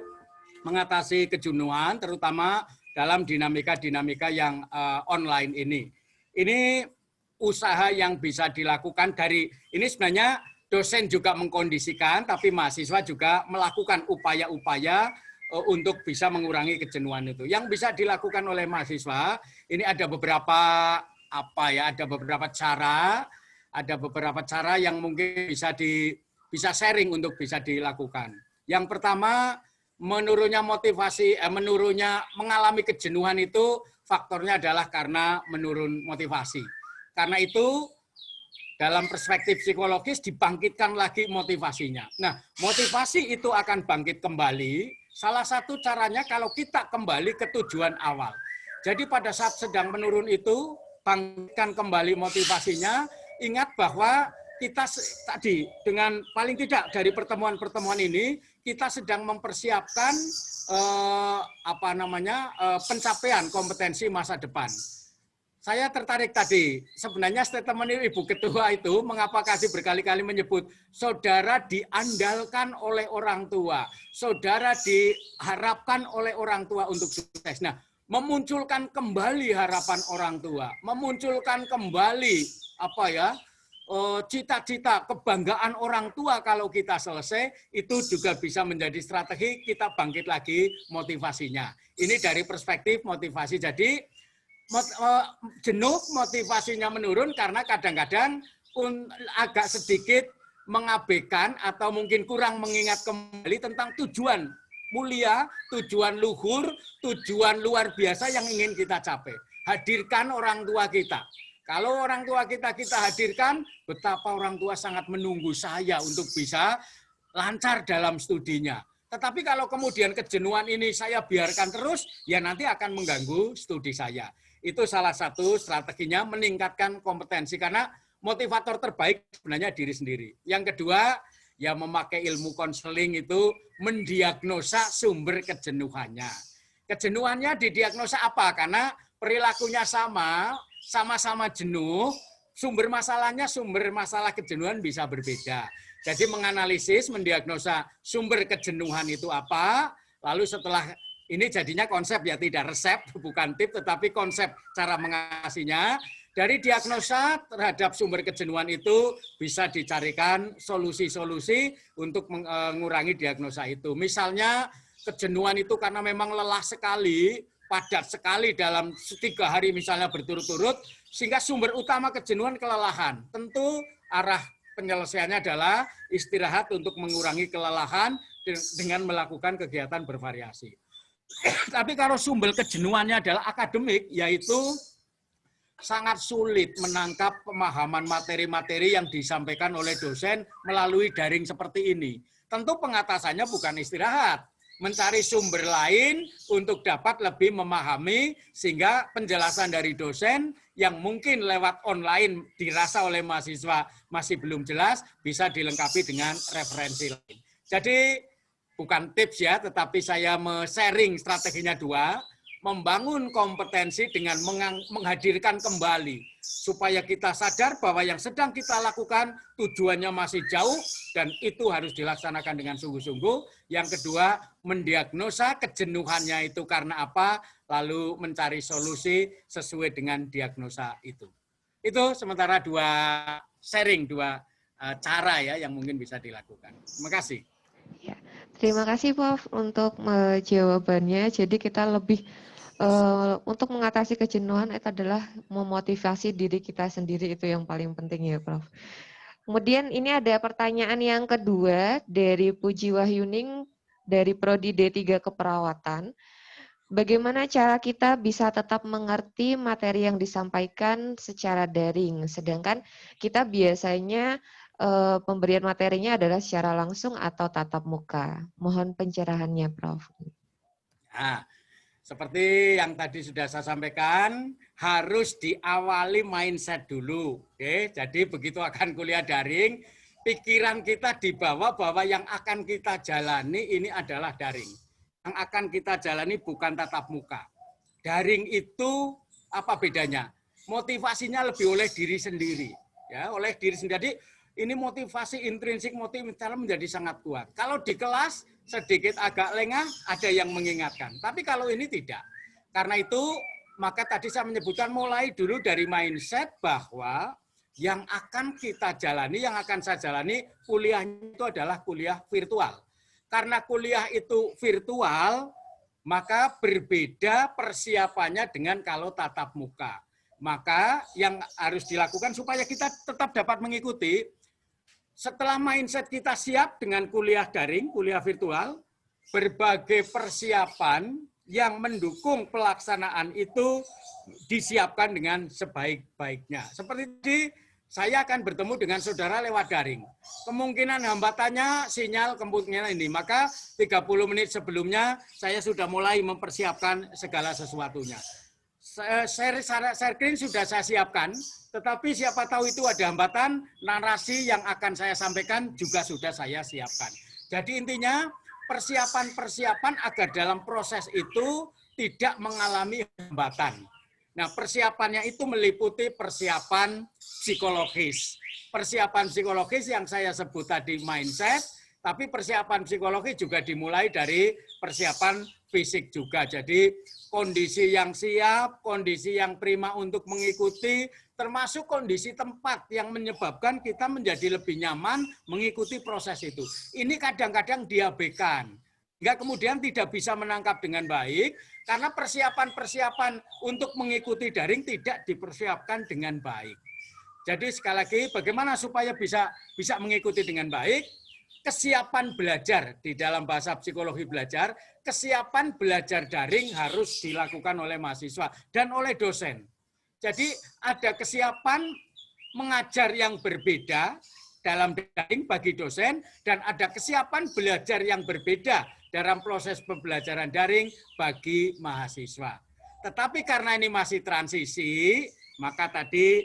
mengatasi kejenuhan, terutama dalam dinamika-dinamika yang online ini. Ini usaha yang bisa dilakukan dari, ini sebenarnya dosen juga mengkondisikan, tapi mahasiswa juga melakukan upaya-upaya untuk bisa mengurangi kejenuhan itu. Yang bisa dilakukan oleh mahasiswa, ini ada beberapa beberapa cara yang mungkin bisa sharing untuk bisa dilakukan. Yang pertama, menurunnya motivasi, menurunnya mengalami kejenuhan itu faktornya adalah karena menurun motivasi. Karena itu dalam perspektif psikologis dibangkitkan lagi motivasinya. Nah, motivasi itu akan bangkit kembali. Salah satu caranya kalau kita kembali ke tujuan awal. Jadi pada saat sedang menurun itu, bangkitkan kembali motivasinya. Ingat bahwa kita tadi dengan paling tidak dari pertemuan-pertemuan ini, kita sedang mempersiapkan pencapaian kompetensi masa depan. saya tertarik tadi. Sebenarnya statement Ibu Ketua itu mengapa kasih berkali-kali menyebut saudara diandalkan oleh orang tua, saudara diharapkan oleh orang tua untuk sukses. Nah, memunculkan kembali harapan orang tua, memunculkan kembali cita-cita, kebanggaan orang tua kalau kita selesai, itu juga bisa menjadi strategi kita bangkit lagi motivasinya. Ini dari perspektif motivasi. Jadi jenuh, motivasinya menurun karena kadang-kadang agak sedikit mengabaikan atau mungkin kurang mengingat kembali tentang tujuan mulia, tujuan luhur, tujuan luar biasa yang ingin kita capai. Hadirkan orang tua kita. Kalau orang tua kita hadirkan, betapa orang tua sangat menunggu saya untuk bisa lancar dalam studinya. Tetapi kalau kemudian kejenuhan ini saya biarkan terus, ya nanti akan mengganggu studi saya. Itu salah satu strateginya meningkatkan kompetensi, karena motivator terbaik sebenarnya diri sendiri. Yang kedua, ya memakai ilmu konseling itu mendiagnosa sumber kejenuhannya. Kejenuhannya didiagnosa apa? Karena perilakunya sama-sama jenuh, sumber masalah kejenuhan bisa berbeda. Jadi menganalisis, mendiagnosa sumber kejenuhan itu apa, lalu setelah ini jadinya konsep ya, tidak resep, bukan tip, tetapi konsep cara mengatasinya. Dari diagnosa terhadap sumber kejenuhan itu bisa dicarikan solusi-solusi untuk mengurangi diagnosa itu. Misalnya kejenuhan itu karena memang lelah sekali, padat sekali dalam 3 hari misalnya berturut-turut, sehingga sumber utama kejenuhan kelelahan. Tentu arah penyelesaiannya adalah istirahat untuk mengurangi kelelahan dengan melakukan kegiatan bervariasi. Tapi kalau sumber kejenuhannya adalah akademik, yaitu sangat sulit menangkap pemahaman materi-materi yang disampaikan oleh dosen melalui daring seperti ini. Tentu pengatasannya bukan istirahat, mencari sumber lain untuk dapat lebih memahami, sehingga penjelasan dari dosen yang mungkin lewat online dirasa oleh mahasiswa masih belum jelas, bisa dilengkapi dengan referensi lain. Jadi bukan tips ya, tetapi saya sharing strateginya 2, membangun kompetensi dengan menghadirkan kembali, supaya kita sadar bahwa yang sedang kita lakukan tujuannya masih jauh, dan itu harus dilaksanakan dengan sungguh-sungguh. Yang kedua, mendiagnosa kejenuhannya itu karena apa, lalu mencari solusi sesuai dengan diagnosa itu. Itu sementara 2 sharing, 2 cara ya yang mungkin bisa dilakukan. Terima kasih. Ya, terima kasih Prof untuk jawabannya. Jadi kita lebih untuk mengatasi kejenuhan itu adalah memotivasi diri kita sendiri, itu yang paling penting ya Prof. Kemudian ini ada pertanyaan yang kedua dari Puji Wahyuning dari Prodi D3 Keperawatan. Bagaimana cara kita bisa tetap mengerti materi yang disampaikan secara daring, sedangkan kita biasanya pemberian materinya adalah secara langsung atau tatap muka. Mohon pencerahannya, Prof. Nah, seperti yang tadi sudah saya sampaikan, harus diawali mindset dulu. Oke, jadi begitu akan kuliah daring, pikiran kita dibawa bahwa yang akan kita jalani ini adalah daring. Yang akan kita jalani bukan tatap muka. Daring itu apa bedanya? Motivasinya lebih oleh diri sendiri. Ya, oleh diri sendiri. Ini motivasi intrinsik, motivasi menjadi sangat kuat. Kalau di kelas sedikit agak lengah, ada yang mengingatkan. Tapi kalau ini tidak. Karena itu, maka tadi saya menyebutkan mulai dulu dari mindset bahwa yang akan kita jalani, yang akan saya jalani, kuliahnya itu adalah kuliah virtual. Karena kuliah itu virtual, maka berbeda persiapannya dengan kalau tatap muka. Maka yang harus dilakukan supaya kita tetap dapat mengikuti, setelah mindset kita siap dengan kuliah daring, kuliah virtual, berbagai persiapan yang mendukung pelaksanaan itu disiapkan dengan sebaik-baiknya. Seperti saya akan bertemu dengan saudara lewat daring. Kemungkinan hambatannya sinyal, kemungkinan ini. Maka 30 menit sebelumnya saya sudah mulai mempersiapkan segala sesuatunya. Share screen sudah saya siapkan, tetapi siapa tahu itu ada hambatan, narasi yang akan saya sampaikan juga sudah saya siapkan. Jadi intinya persiapan-persiapan agar dalam proses itu tidak mengalami hambatan. Nah, persiapannya itu meliputi persiapan psikologis. Persiapan psikologis yang saya sebut tadi mindset, tapi persiapan psikologis juga dimulai dari persiapan fisik juga. Jadi kondisi yang siap, kondisi yang prima untuk mengikuti, termasuk kondisi tempat yang menyebabkan kita menjadi lebih nyaman mengikuti proses itu. Ini kadang-kadang diabaikan. Hingga kemudian tidak bisa menangkap dengan baik, karena persiapan-persiapan untuk mengikuti daring tidak dipersiapkan dengan baik. Jadi sekali lagi, bagaimana supaya bisa mengikuti dengan baik? Kesiapan belajar, di dalam bahasa psikologi belajar, kesiapan belajar daring harus dilakukan oleh mahasiswa dan oleh dosen. Jadi ada kesiapan mengajar yang berbeda dalam daring bagi dosen, dan ada kesiapan belajar yang berbeda dalam proses pembelajaran daring bagi mahasiswa. Tetapi karena ini masih transisi, maka tadi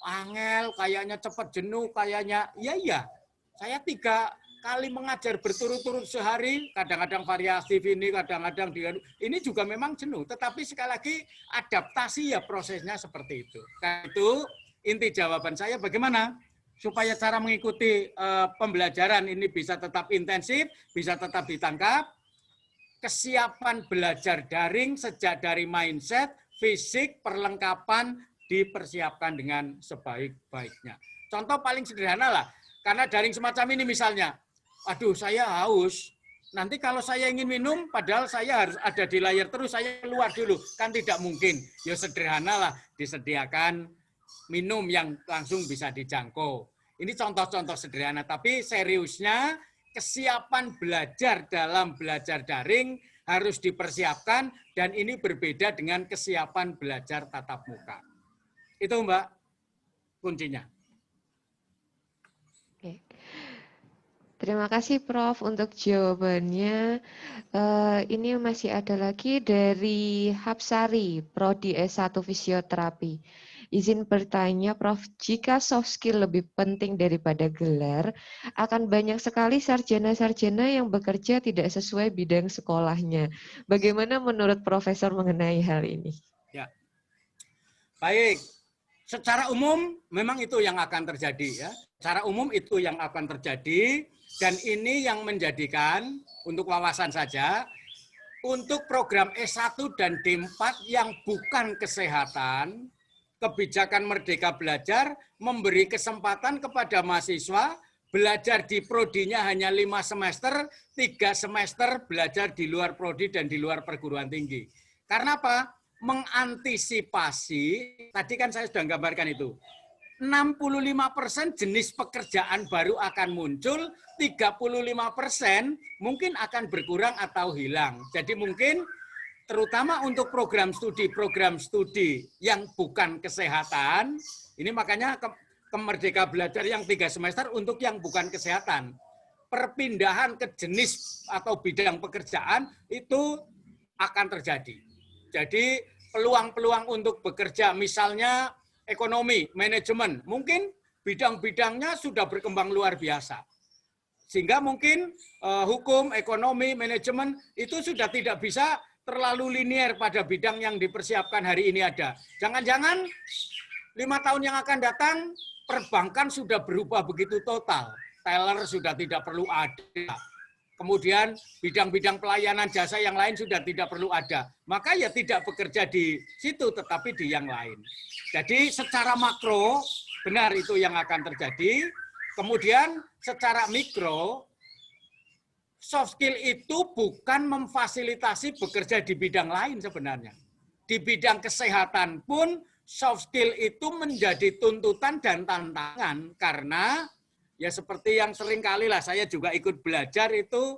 angel, kayaknya cepat jenuh, kayaknya iya, saya 3 kali mengajar berturut-turut sehari, kadang-kadang variatif ini, kadang-kadang ini juga memang jenuh. Tetapi sekali lagi adaptasi ya prosesnya seperti itu. Karena itu inti jawaban saya bagaimana supaya cara mengikuti pembelajaran ini bisa tetap intensif, bisa tetap ditangkap. Kesiapan belajar daring sejak dari mindset, fisik, perlengkapan dipersiapkan dengan sebaik-baiknya. Contoh paling sederhana lah, karena daring semacam ini misalnya, aduh saya haus, nanti kalau saya ingin minum, padahal saya harus ada di layar terus, saya keluar dulu, kan tidak mungkin. Ya sederhana lah, disediakan minum yang langsung bisa dijangkau. Ini contoh-contoh sederhana, tapi seriusnya kesiapan belajar dalam belajar daring harus dipersiapkan, dan ini berbeda dengan kesiapan belajar tatap muka. Itu Mbak, kuncinya. Oke. Terima kasih Prof untuk jawabannya. Ini masih ada lagi dari Hapsari, Prodi S1 Fisioterapi. Izin bertanya, Prof, jika soft skill lebih penting daripada gelar, akan banyak sekali sarjana-sarjana yang bekerja tidak sesuai bidang sekolahnya. Bagaimana menurut Profesor mengenai hal ini? Ya, baik. Secara umum memang itu yang akan terjadi ya. Secara umum itu yang akan terjadi, dan ini yang menjadikan untuk wawasan saja, untuk program S1 dan D4 yang bukan kesehatan, kebijakan Merdeka Belajar memberi kesempatan kepada mahasiswa belajar di prodinya hanya 5 semester, 3 semester belajar di luar prodi dan di luar perguruan tinggi. Karena apa? Mengantisipasi, tadi kan saya sudah gambarkan itu, 65% jenis pekerjaan baru akan muncul, 35% mungkin akan berkurang atau hilang. Jadi mungkin terutama untuk program studi yang bukan kesehatan, ini makanya ke Merdeka Belajar yang 3 semester untuk yang bukan kesehatan. Perpindahan ke jenis atau bidang pekerjaan itu akan terjadi. Jadi peluang-peluang untuk bekerja misalnya ekonomi, manajemen, mungkin bidang-bidangnya sudah berkembang luar biasa. Sehingga mungkin hukum, ekonomi, manajemen itu sudah tidak bisa terlalu linier pada bidang yang dipersiapkan hari ini ada. Jangan-jangan 5 tahun yang akan datang, perbankan sudah berubah begitu total. Teller sudah tidak perlu ada. Kemudian bidang-bidang pelayanan jasa yang lain sudah tidak perlu ada. Maka ya tidak bekerja di situ, tetapi di yang lain. Jadi secara makro, benar itu yang akan terjadi. Kemudian secara mikro, soft skill itu bukan memfasilitasi bekerja di bidang lain sebenarnya. Di bidang kesehatan pun soft skill itu menjadi tuntutan dan tantangan karena ya seperti yang sering kali lah saya juga ikut belajar itu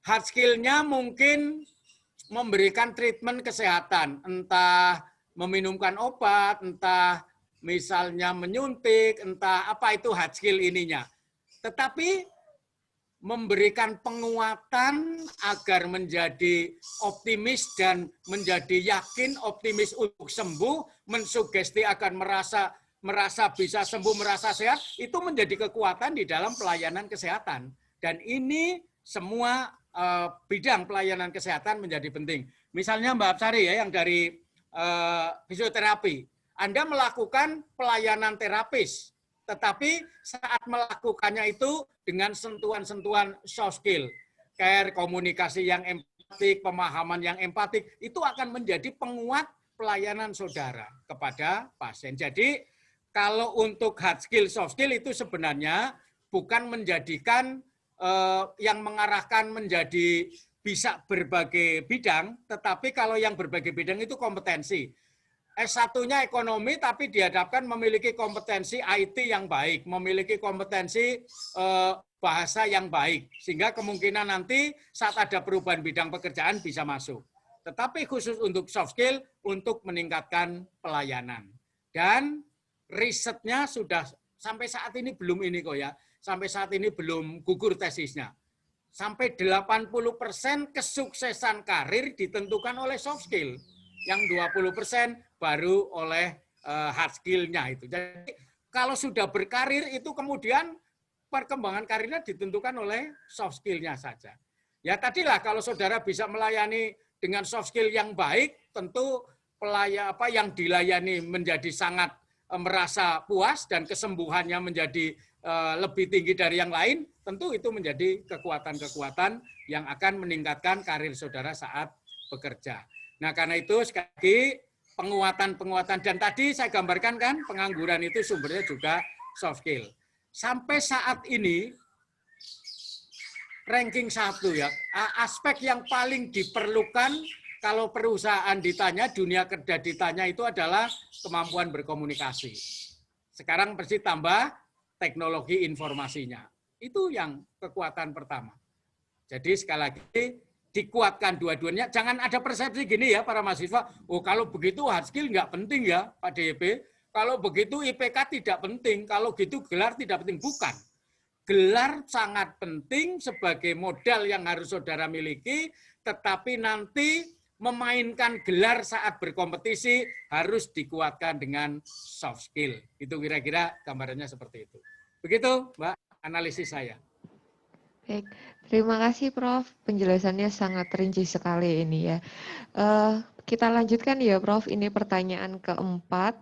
hard skill-nya mungkin memberikan treatment kesehatan, entah meminumkan obat, entah misalnya menyuntik, entah apa itu hard skill ininya. Tetapi memberikan penguatan agar menjadi optimis dan menjadi yakin optimis untuk sembuh, mensugesti akan merasa bisa sembuh, merasa sehat, itu menjadi kekuatan di dalam pelayanan kesehatan. Dan ini semua bidang pelayanan kesehatan menjadi penting. Misalnya Mbak Apsari ya, yang dari fisioterapi. Anda melakukan pelayanan terapis, tetapi saat melakukannya itu dengan sentuhan-sentuhan soft skill, care, komunikasi yang empatik, pemahaman yang empatik, itu akan menjadi penguat pelayanan saudara kepada pasien. Jadi kalau untuk hard skill, soft skill itu sebenarnya bukan menjadikan yang mengarahkan menjadi bisa berbagai bidang, tetapi kalau yang berbagai bidang itu kompetensi. S1-nya ekonomi, tapi dihadapkan memiliki kompetensi IT yang baik, memiliki kompetensi bahasa yang baik, sehingga kemungkinan nanti saat ada perubahan bidang pekerjaan bisa masuk. Tetapi khusus untuk soft skill, untuk meningkatkan pelayanan. Dan risetnya sudah sampai saat ini belum ini kok ya, sampai saat ini belum gugur tesisnya. Sampai 80% kesuksesan karir ditentukan oleh soft skill. Yang 20% baru oleh hard skill-nya itu. Jadi kalau sudah berkarir itu kemudian perkembangan karirnya ditentukan oleh soft skill-nya saja. Ya tadilah kalau saudara bisa melayani dengan soft skill yang baik, tentu yang dilayani menjadi sangat merasa puas dan kesembuhannya menjadi lebih tinggi dari yang lain, tentu itu menjadi kekuatan-kekuatan yang akan meningkatkan karir saudara saat bekerja. Nah, karena itu sekali lagi penguatan-penguatan, dan tadi saya gambarkan kan pengangguran itu sumbernya juga soft skill. Sampai saat ini ranking 1 ya, aspek yang paling diperlukan kalau perusahaan ditanya, dunia kerja ditanya itu adalah kemampuan berkomunikasi. Sekarang pasti tambah teknologi informasinya. Itu yang kekuatan pertama. Jadi sekali lagi dikuatkan dua-duanya. Jangan ada persepsi gini ya para mahasiswa, oh kalau begitu hard skill nggak penting ya Pak DYP, kalau begitu IPK tidak penting, kalau gitu gelar tidak penting. Bukan. Gelar sangat penting sebagai modal yang harus saudara miliki, tetapi nanti memainkan gelar saat berkompetisi harus dikuatkan dengan soft skill. Itu kira-kira gambarannya seperti itu. Begitu, Mbak, analisis saya. Baik, terima kasih Prof. Penjelasannya sangat rinci sekali ini ya. Kita lanjutkan ya Prof, ini pertanyaan keempat.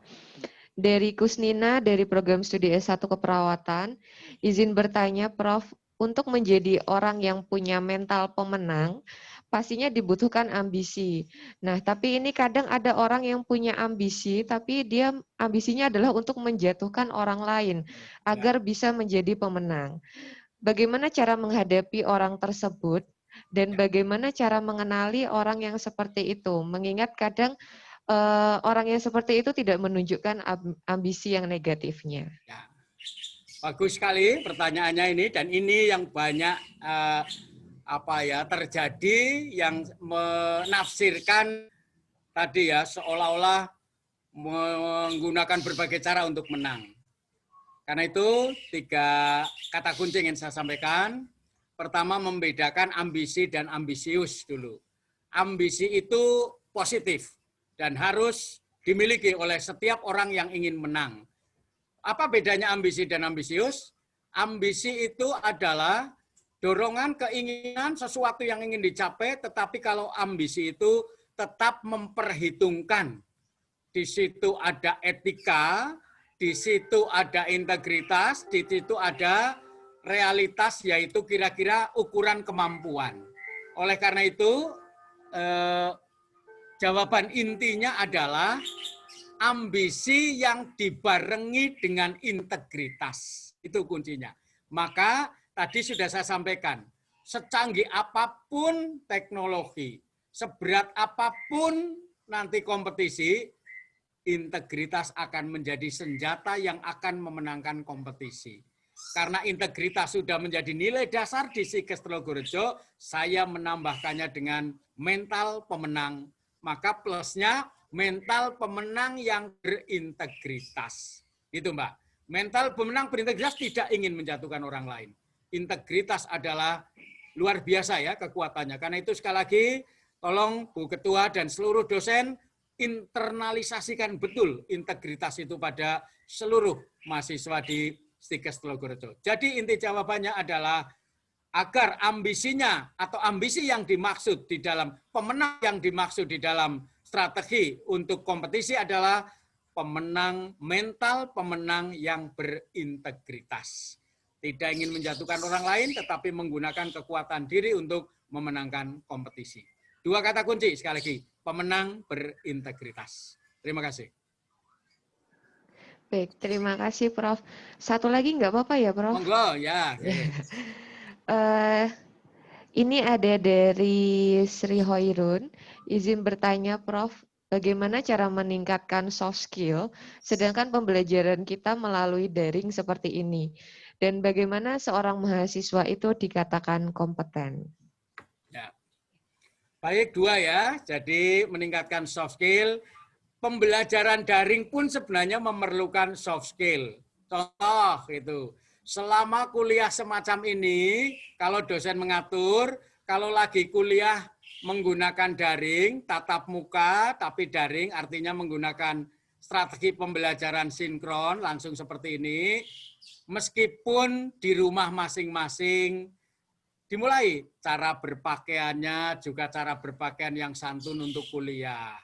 Dari Kusnina dari program studi S1 Keperawatan, izin bertanya Prof, untuk menjadi orang yang punya mental pemenang, pastinya dibutuhkan ambisi. Nah, tapi ini kadang ada orang yang punya ambisi, tapi dia ambisinya adalah untuk menjatuhkan orang lain agar bisa menjadi pemenang. Bagaimana cara menghadapi orang tersebut dan bagaimana cara mengenali orang yang seperti itu? Mengingat kadang orang yang seperti itu tidak menunjukkan ambisi yang negatifnya. Ya. Bagus sekali pertanyaannya ini, dan ini yang banyak terjadi, yang menafsirkan tadi ya seolah-olah menggunakan berbagai cara untuk menang. Karena itu 3 kata kunci yang ingin saya sampaikan. Pertama, membedakan ambisi dan ambisius dulu. Ambisi itu positif dan harus dimiliki oleh setiap orang yang ingin menang. Apa bedanya ambisi dan ambisius? Ambisi itu adalah dorongan, keinginan, sesuatu yang ingin dicapai, tetapi kalau ambisi itu tetap memperhitungkan. Di situ ada etika, di situ ada integritas, di situ ada realitas, yaitu kira-kira ukuran kemampuan. Oleh karena itu, jawaban intinya adalah ambisi yang dibarengi dengan integritas. Itu kuncinya. Maka tadi sudah saya sampaikan, secanggih apapun teknologi, seberat apapun nanti kompetisi, integritas akan menjadi senjata yang akan memenangkan kompetisi. Karena integritas sudah menjadi nilai dasar di Stikes Telogorejo, saya menambahkannya dengan mental pemenang. Maka plusnya mental pemenang yang berintegritas. Itu Mbak. Mental pemenang berintegritas tidak ingin menjatuhkan orang lain. Integritas adalah luar biasa ya kekuatannya. Karena itu sekali lagi, tolong Bu Ketua dan seluruh dosen internalisasikan betul integritas itu pada seluruh mahasiswa di Stikes Telogorejo. Jadi inti jawabannya adalah agar ambisinya atau ambisi yang dimaksud di dalam pemenang yang dimaksud di dalam strategi untuk kompetisi adalah pemenang mental, pemenang yang berintegritas. Tidak ingin menjatuhkan orang lain, tetapi menggunakan kekuatan diri untuk memenangkan kompetisi. 2 kata kunci, sekali lagi, pemenang berintegritas. Terima kasih. Baik, terima kasih Prof. Satu lagi nggak apa-apa ya Prof? Monggo, ya. Ini ada dari Sri Hoirun, izin bertanya Prof, bagaimana cara meningkatkan soft skill sedangkan pembelajaran kita melalui daring seperti ini? Dan bagaimana seorang mahasiswa itu dikatakan kompeten? Ya. Baik, 2 ya. Jadi meningkatkan soft skill. Pembelajaran daring pun sebenarnya memerlukan soft skill. Contoh itu, selama kuliah semacam ini, kalau dosen mengatur, kalau lagi kuliah menggunakan daring, tatap muka, tapi daring artinya menggunakan strategi pembelajaran sinkron, langsung seperti ini, meskipun di rumah masing-masing, dimulai cara berpakaiannya, juga cara berpakaian yang santun untuk kuliah.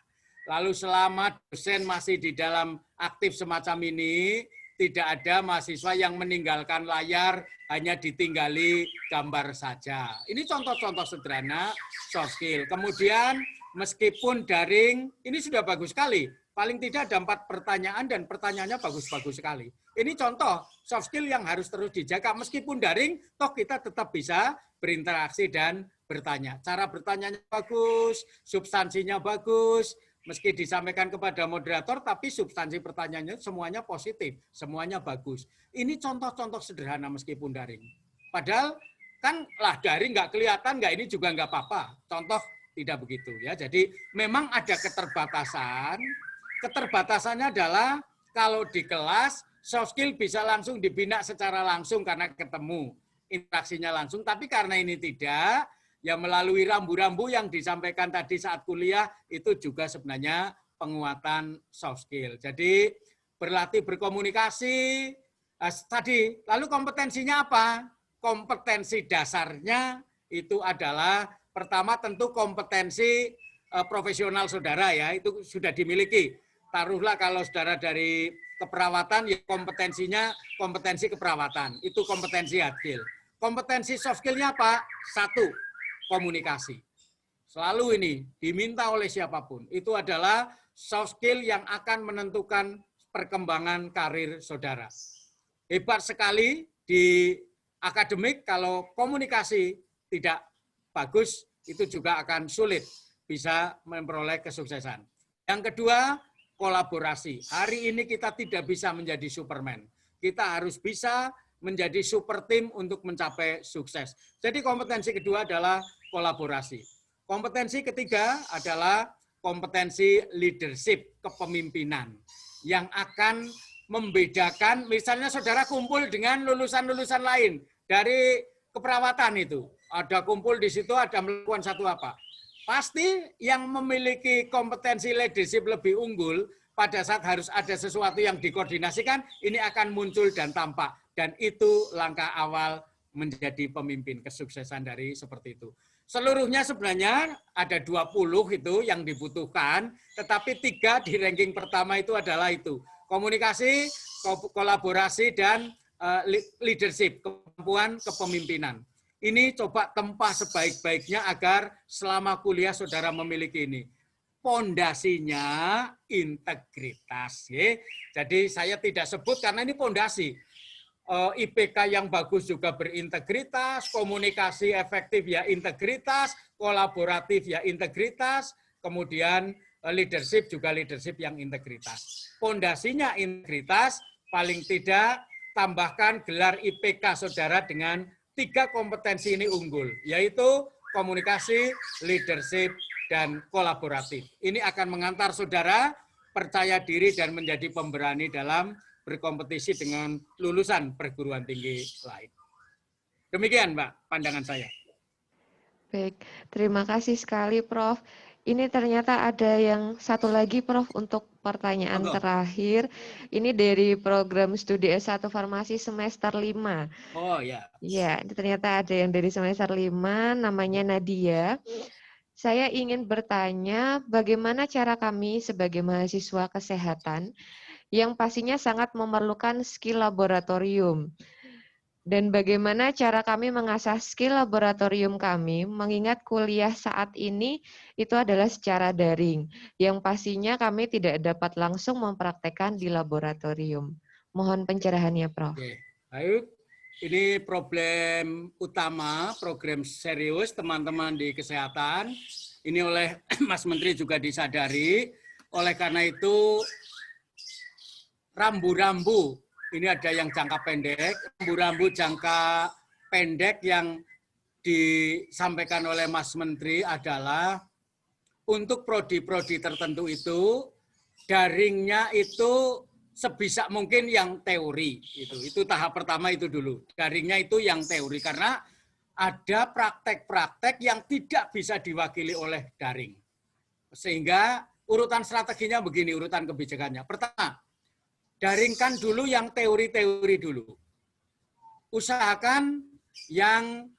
Lalu selama dosen masih di dalam aktif semacam ini, tidak ada mahasiswa yang meninggalkan layar, hanya ditinggali gambar saja. Ini contoh-contoh sederhana soft skill. Kemudian meskipun daring, ini sudah bagus sekali. Paling tidak ada 4 pertanyaan dan pertanyaannya bagus-bagus sekali. Ini contoh soft skill yang harus terus dijaga. Meskipun daring, toh kita tetap bisa berinteraksi dan bertanya. Cara bertanyanya bagus, substansinya bagus, meski disampaikan kepada moderator, tapi substansi pertanyaannya semuanya positif, semuanya bagus. Ini contoh-contoh sederhana meskipun daring. Padahal kan lah daring nggak kelihatan, nggak ini juga nggak apa-apa. Contoh tidak begitu ya. Jadi memang ada keterbatasan. Keterbatasannya adalah kalau di kelas soft skill bisa langsung dibina secara langsung karena ketemu interaksinya langsung. Tapi karena ini tidak, ya melalui rambu-rambu yang disampaikan tadi saat kuliah itu juga sebenarnya penguatan soft skill. Jadi berlatih berkomunikasi tadi. Lalu kompetensinya apa? Kompetensi dasarnya itu adalah pertama tentu kompetensi profesional saudara ya, itu sudah dimiliki. Taruhlah kalau saudara dari keperawatan ya kompetensinya kompetensi keperawatan. Itu kompetensi hard skill. Kompetensi soft skill-nya apa? 1. Komunikasi. Selalu ini diminta oleh siapapun. Itu adalah soft skill yang akan menentukan perkembangan karir saudara. Hebat sekali di akademik kalau komunikasi tidak bagus, itu juga akan sulit bisa memperoleh kesuksesan. Yang kedua, kolaborasi. Hari ini kita tidak bisa menjadi Superman. Kita harus bisa menjadi super tim untuk mencapai sukses. Jadi kompetensi kedua adalah kolaborasi. Kompetensi ketiga adalah kompetensi leadership, kepemimpinan, yang akan membedakan, misalnya saudara kumpul dengan lulusan-lulusan lain dari keperawatan itu. Ada kumpul di situ, ada melakukan satu apa. Pasti yang memiliki kompetensi leadership lebih unggul, pada saat harus ada sesuatu yang dikoordinasikan, ini akan muncul dan tampak. Dan itu langkah awal menjadi pemimpin, kesuksesan dari seperti itu. Seluruhnya sebenarnya ada 20 itu yang dibutuhkan, tetapi 3 di ranking pertama itu adalah itu. Komunikasi, kolaborasi, dan leadership, kemampuan kepemimpinan. Ini coba tempah sebaik-baiknya agar selama kuliah saudara memiliki ini. Pondasinya integritas. Ya. Jadi saya tidak sebut karena ini pondasi. IPK yang bagus juga berintegritas, komunikasi efektif ya integritas, kolaboratif ya integritas, kemudian leadership juga leadership yang integritas. Pondasinya integritas, paling tidak tambahkan gelar IPK saudara dengan 3 kompetensi ini unggul, yaitu komunikasi, leadership, dan kolaboratif. Ini akan mengantar saudara percaya diri dan menjadi pemberani dalam berkompetisi dengan lulusan perguruan tinggi lain. Demikian, Mbak, pandangan saya. Baik, terima kasih sekali, Prof. Ini ternyata ada yang satu lagi, Prof, untuk pertanyaan terakhir. Ini dari program studi S1 Farmasi semester 5. Oh, ya. Ya, ini ternyata ada yang dari semester 5, namanya Nadia. Saya ingin bertanya bagaimana cara kami sebagai mahasiswa kesehatan yang pastinya sangat memerlukan skill laboratorium. Dan bagaimana cara kami mengasah skill laboratorium kami, mengingat kuliah saat ini itu adalah secara daring, yang pastinya kami tidak dapat langsung mempraktekkan di laboratorium. Mohon pencerahannya, Prof. Oke, baik. Ini problem utama, program serius teman-teman di kesehatan. Ini oleh Mas Menteri juga disadari. Oleh karena itu, rambu-rambu, ini ada yang jangka pendek, rambu-rambu jangka pendek yang disampaikan oleh Mas Menteri adalah untuk prodi-prodi tertentu itu, daringnya itu sebisa mungkin yang teori. Itu tahap pertama itu dulu. Daringnya itu yang teori, karena ada praktek-praktek yang tidak bisa diwakili oleh daring. Sehingga urutan strateginya begini, urutan kebijakannya. Pertama, daringkan dulu yang teori-teori dulu. Usahakan yang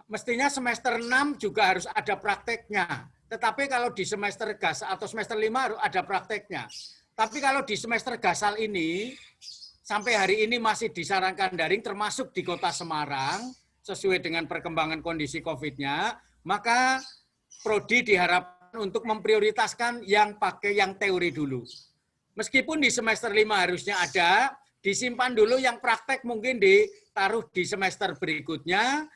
mestinya semester 6 juga harus ada prakteknya. Tetapi kalau di semester gas atau semester 5 harus ada prakteknya. Tapi kalau di semester gasal ini, sampai hari ini masih disarankan daring, termasuk di Kota Semarang, sesuai dengan perkembangan kondisi COVID-nya, maka prodi diharapkan untuk memprioritaskan yang pakai yang teori dulu. Meskipun di semester 5 harusnya ada, disimpan dulu yang praktek mungkin ditaruh di semester berikutnya,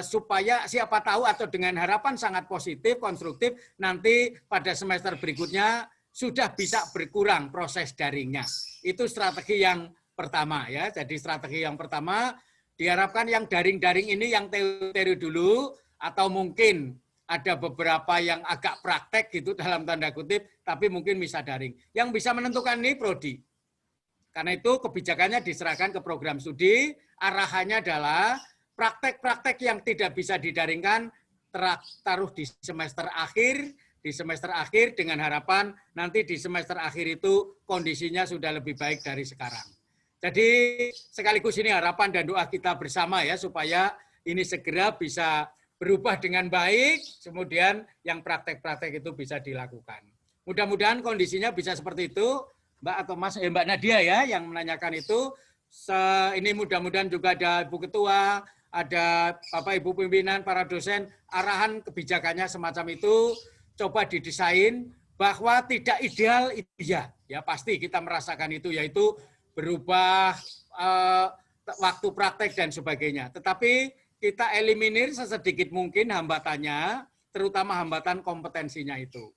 supaya siapa tahu atau dengan harapan sangat positif, konstruktif, nanti pada semester berikutnya sudah bisa berkurang proses daringnya. Itu strategi yang pertama ya. Jadi strategi yang pertama, diharapkan yang daring-daring ini yang teori dulu, atau mungkin ada beberapa yang agak praktek gitu dalam tanda kutip, tapi mungkin bisa daring. Yang bisa menentukan ini prodi. Karena itu kebijakannya diserahkan ke program studi, arahannya adalah praktek-praktek yang tidak bisa didaringkan taruh di semester akhir dengan harapan nanti di semester akhir itu kondisinya sudah lebih baik dari sekarang. Jadi sekaligus ini harapan dan doa kita bersama ya, supaya ini segera bisa berubah dengan baik, kemudian yang praktek-praktek itu bisa dilakukan. Mudah-mudahan kondisinya bisa seperti itu, Mbak atau Mas, Mbak Nadia ya yang menanyakan itu. Ini mudah-mudahan juga ada Ibu Ketua, ada Bapak Ibu pimpinan, para dosen, arahan kebijakannya semacam itu, coba didesain bahwa tidak ideal itu ya pasti kita merasakan itu, yaitu berubah waktu praktek dan sebagainya. Tetapi kita eliminir sesedikit mungkin hambatannya, terutama hambatan kompetensinya itu.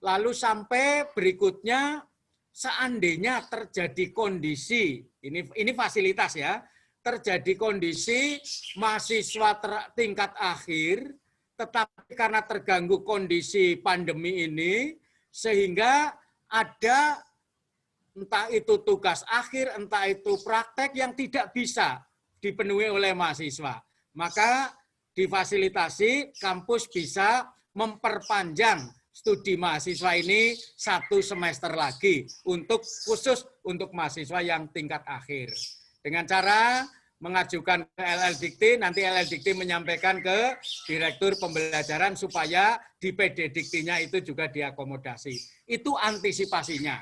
Lalu sampai berikutnya, seandainya terjadi kondisi, ini fasilitas ya, terjadi kondisi mahasiswa tingkat akhir, tetapi karena terganggu kondisi pandemi ini, sehingga ada entah itu tugas akhir, entah itu praktek yang tidak bisa dipenuhi oleh mahasiswa. Maka difasilitasi kampus bisa memperpanjang studi mahasiswa ini 1 semester lagi khusus untuk mahasiswa yang tingkat akhir. Dengan cara mengajukan ke LL Dikti, nanti LL Dikti menyampaikan ke Direktur Pembelajaran supaya di PD Diktinya itu juga diakomodasi. Itu antisipasinya.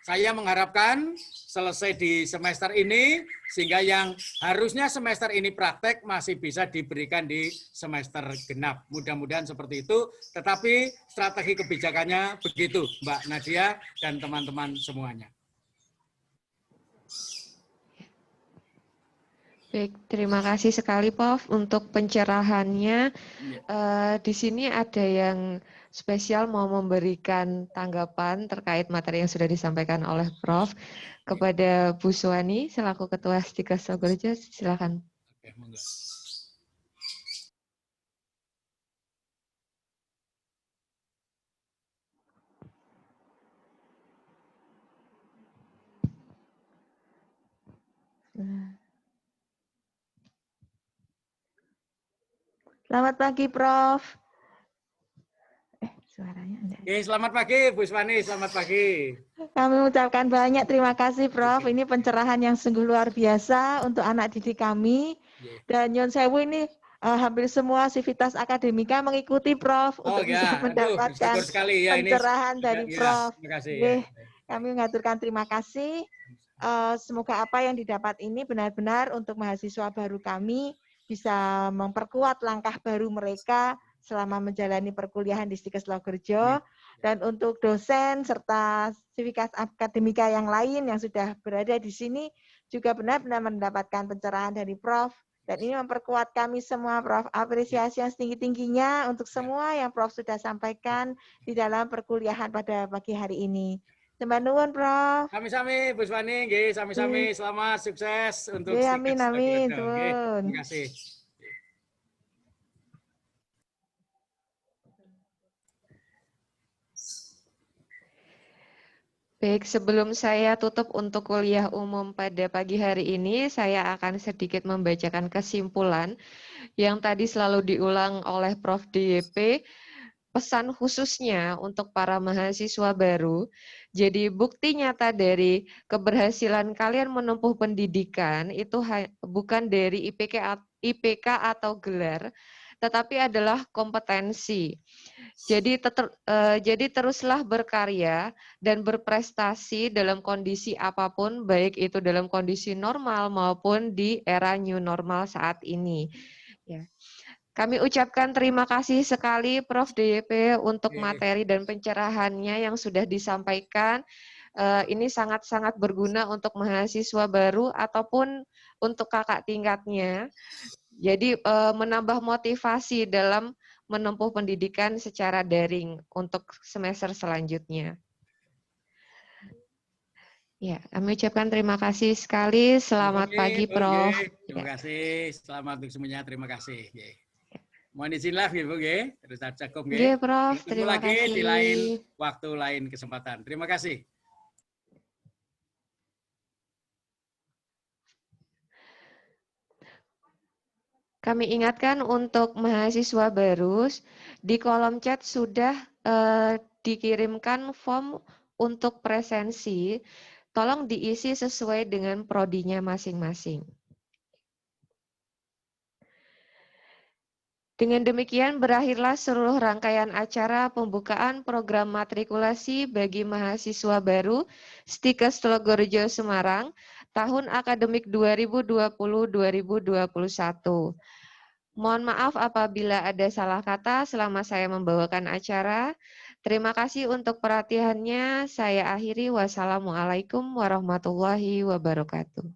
Saya mengharapkan selesai di semester ini, sehingga yang harusnya semester ini praktek masih bisa diberikan di semester genap. Mudah-mudahan seperti itu, tetapi strategi kebijakannya begitu, Mbak Nadia dan teman-teman semuanya. Baik, terima kasih sekali Prof untuk pencerahannya. Di sini ada yang spesial mau memberikan tanggapan terkait materi yang sudah disampaikan oleh Prof kepada Bu Suwani selaku Ketua Stikes Logorjo. Silakan. Oke, monggo. Selamat pagi, Prof. Suaranya enggak. Oke, selamat pagi, Bu Suwani. Selamat pagi. Kami mengucapkan banyak terima kasih, Prof. Ini pencerahan yang sungguh luar biasa untuk anak didik kami. Dan Nyon Sewu ini hampir semua sivitas akademika mengikuti Prof Oh untuk bisa ya, aduh, mendapatkan syukur sekali ya ini. pencerahan dari Ya, Prof. terima kasih ya. Nggih, kami mengaturkan terima kasih. Semoga apa yang didapat ini benar-benar untuk mahasiswa baru kami bisa memperkuat langkah baru mereka selama menjalani perkuliahan di Stikes Logorejo. Dan untuk dosen serta sivitas akademika yang lain yang sudah berada di sini juga benar-benar mendapatkan pencerahan dari Prof. Dan ini memperkuat kami semua, Prof. Apresiasi yang setinggi-tingginya untuk semua yang Prof sudah sampaikan di dalam perkuliahan pada pagi hari ini. Sembah nuwun, Prof. Sami-sami, Bu Swani, nggih, sami-sami. Selamat sukses untuk Nggih, Stikes amin, Logorejo. amin. Nggih, Nuwun. terima kasih. Baik, sebelum saya tutup untuk kuliah umum pada pagi hari ini, saya akan sedikit membacakan kesimpulan yang tadi selalu diulang oleh Prof. DYP, pesan khususnya untuk para mahasiswa baru. Jadi bukti nyata dari keberhasilan kalian menempuh pendidikan itu bukan dari IPK atau gelar, tetapi adalah kompetensi. Jadi teruslah berkarya dan berprestasi dalam kondisi apapun, baik itu dalam kondisi normal maupun di era new normal saat ini. Ya. Kami ucapkan terima kasih sekali Prof. DYP untuk materi dan pencerahannya yang sudah disampaikan. Ini sangat-sangat berguna untuk mahasiswa baru ataupun untuk kakak tingkatnya. Jadi menambah motivasi dalam menempuh pendidikan secara daring untuk semester selanjutnya. Ya, kami ucapkan terima kasih sekali. Selamat pagi, Prof. Terima kasih. Selamat untuk semuanya. Terima kasih. Mohon izin live, Bu. Terus cukup. Nggih, Prof. Ketemu Terima lagi kasih. di lain waktu, lain kesempatan. Terima kasih. Kami ingatkan untuk mahasiswa baru, di kolom chat sudah dikirimkan form untuk presensi. Tolong diisi sesuai dengan prodinya masing-masing. Dengan demikian berakhirlah seluruh rangkaian acara pembukaan program matrikulasi bagi mahasiswa baru Stikes Logorejo Semarang tahun akademik 2020-2021. Mohon maaf apabila ada salah kata selama saya membawakan acara. Terima kasih untuk perhatiannya. Saya akhiri. Wassalamualaikum warahmatullahi wabarakatuh.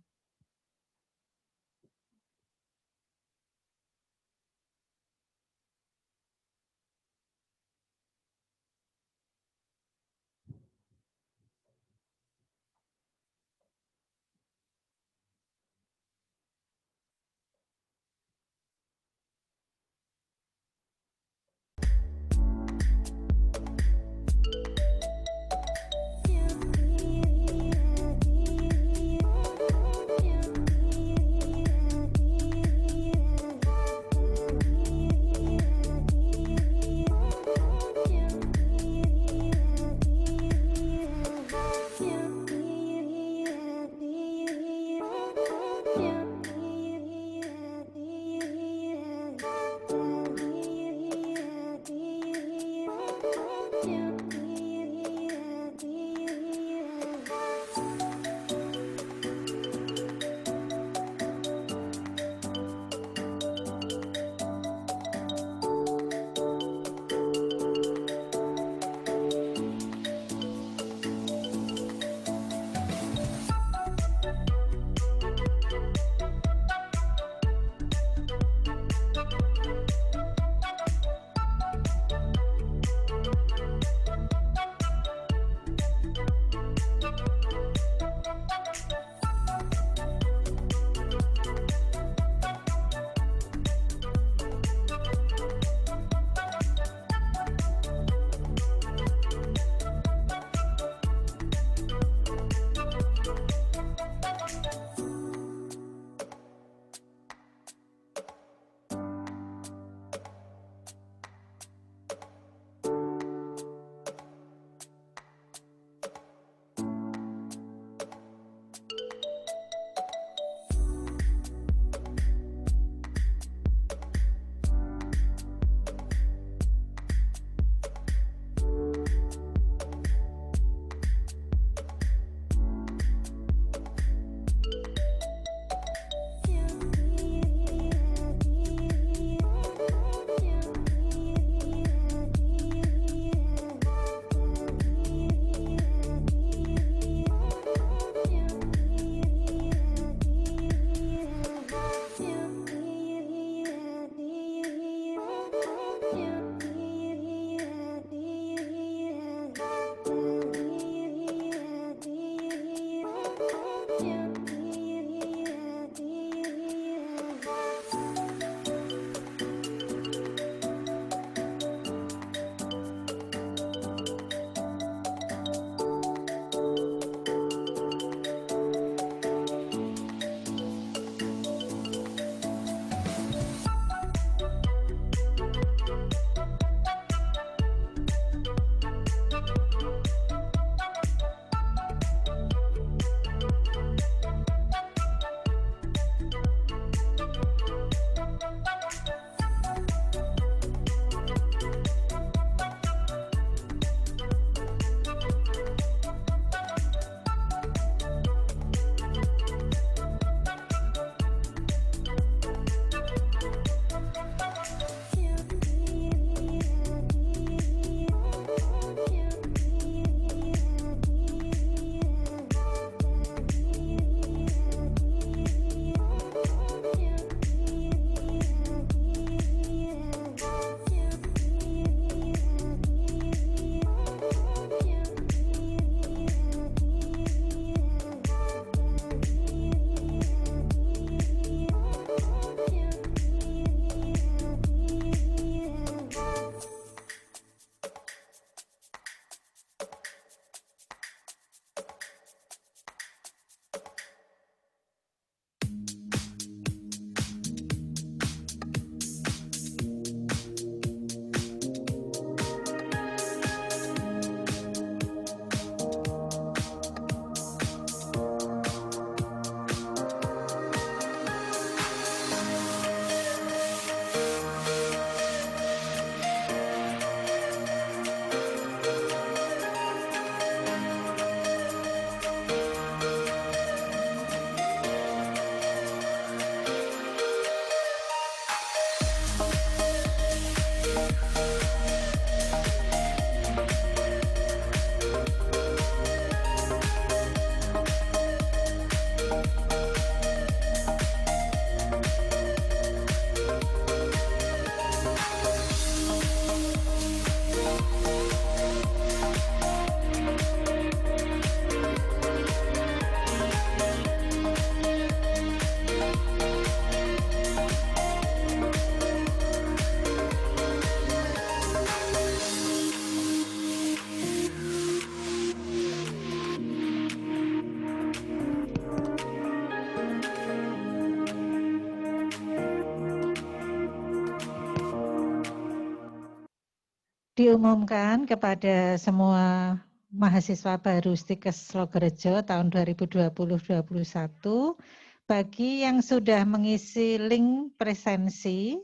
diumumkan kepada semua mahasiswa baru Stikes Logorejo tahun 2020-2021, bagi yang sudah mengisi link presensi,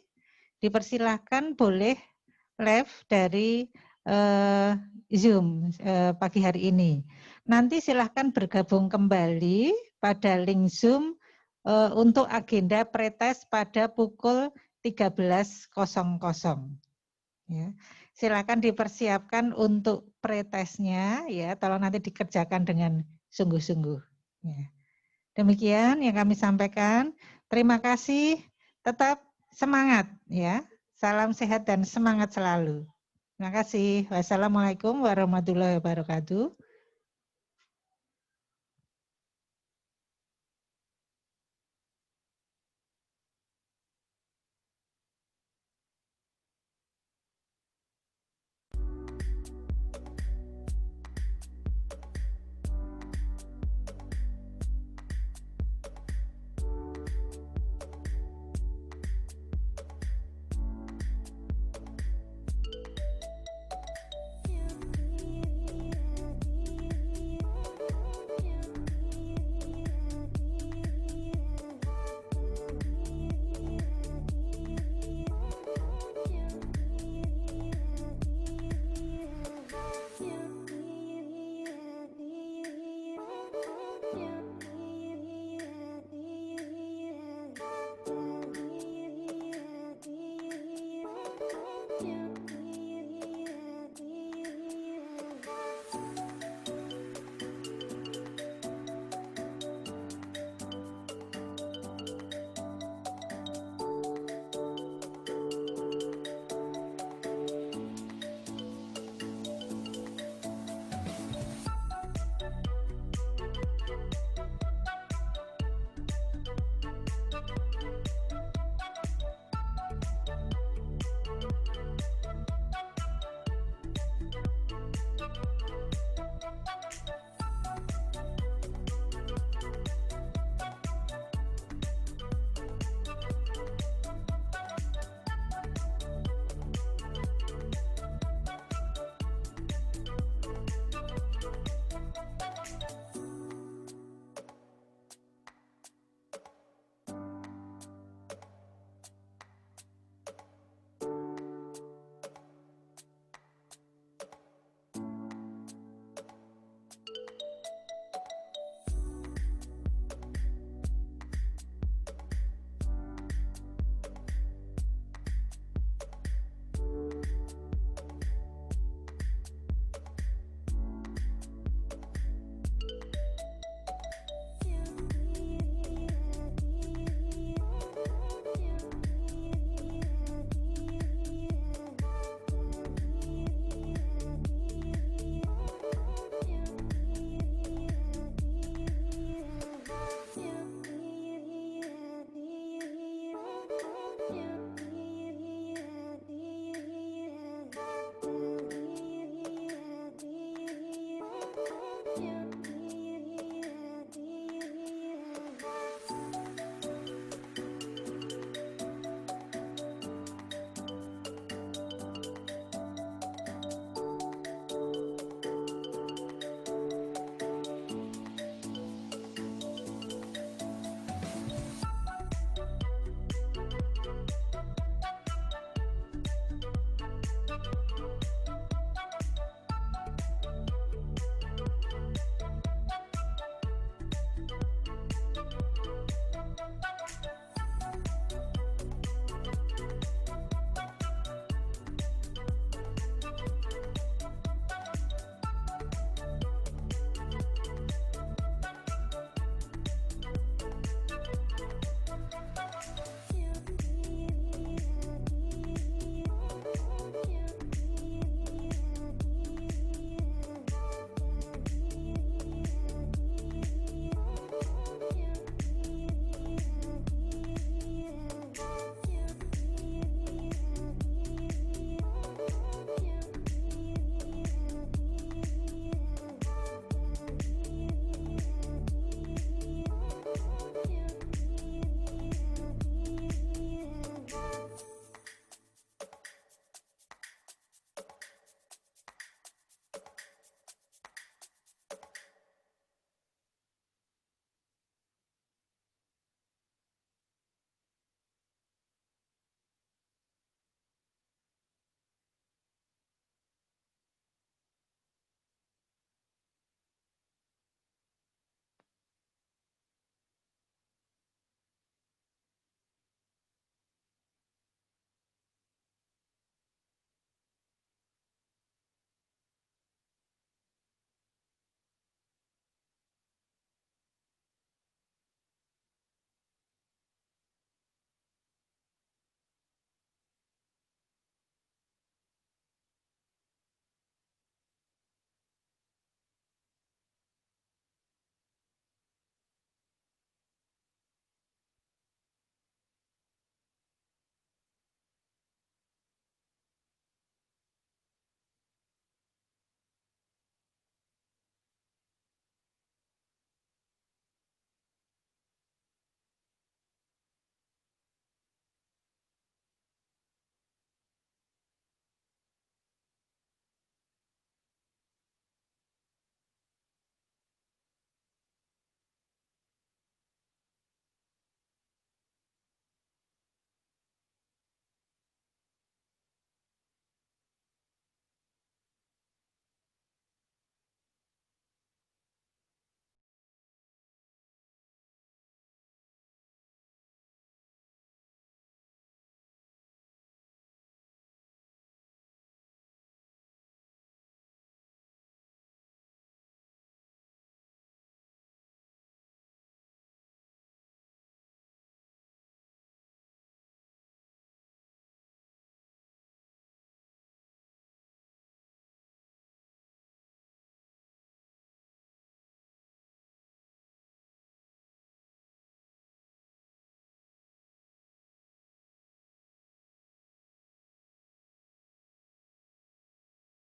dipersilahkan boleh live dari Zoom pagi hari ini. Nanti silahkan bergabung kembali pada link Zoom untuk agenda pretest pada pukul 13.00. Ya. Silakan dipersiapkan untuk pretestnya, ya, tolong nanti dikerjakan dengan sungguh-sungguh. Ya. Demikian yang kami sampaikan. Terima kasih. Tetap semangat, ya. Salam sehat dan semangat selalu. Terima kasih. Wassalamualaikum warahmatullahi wabarakatuh.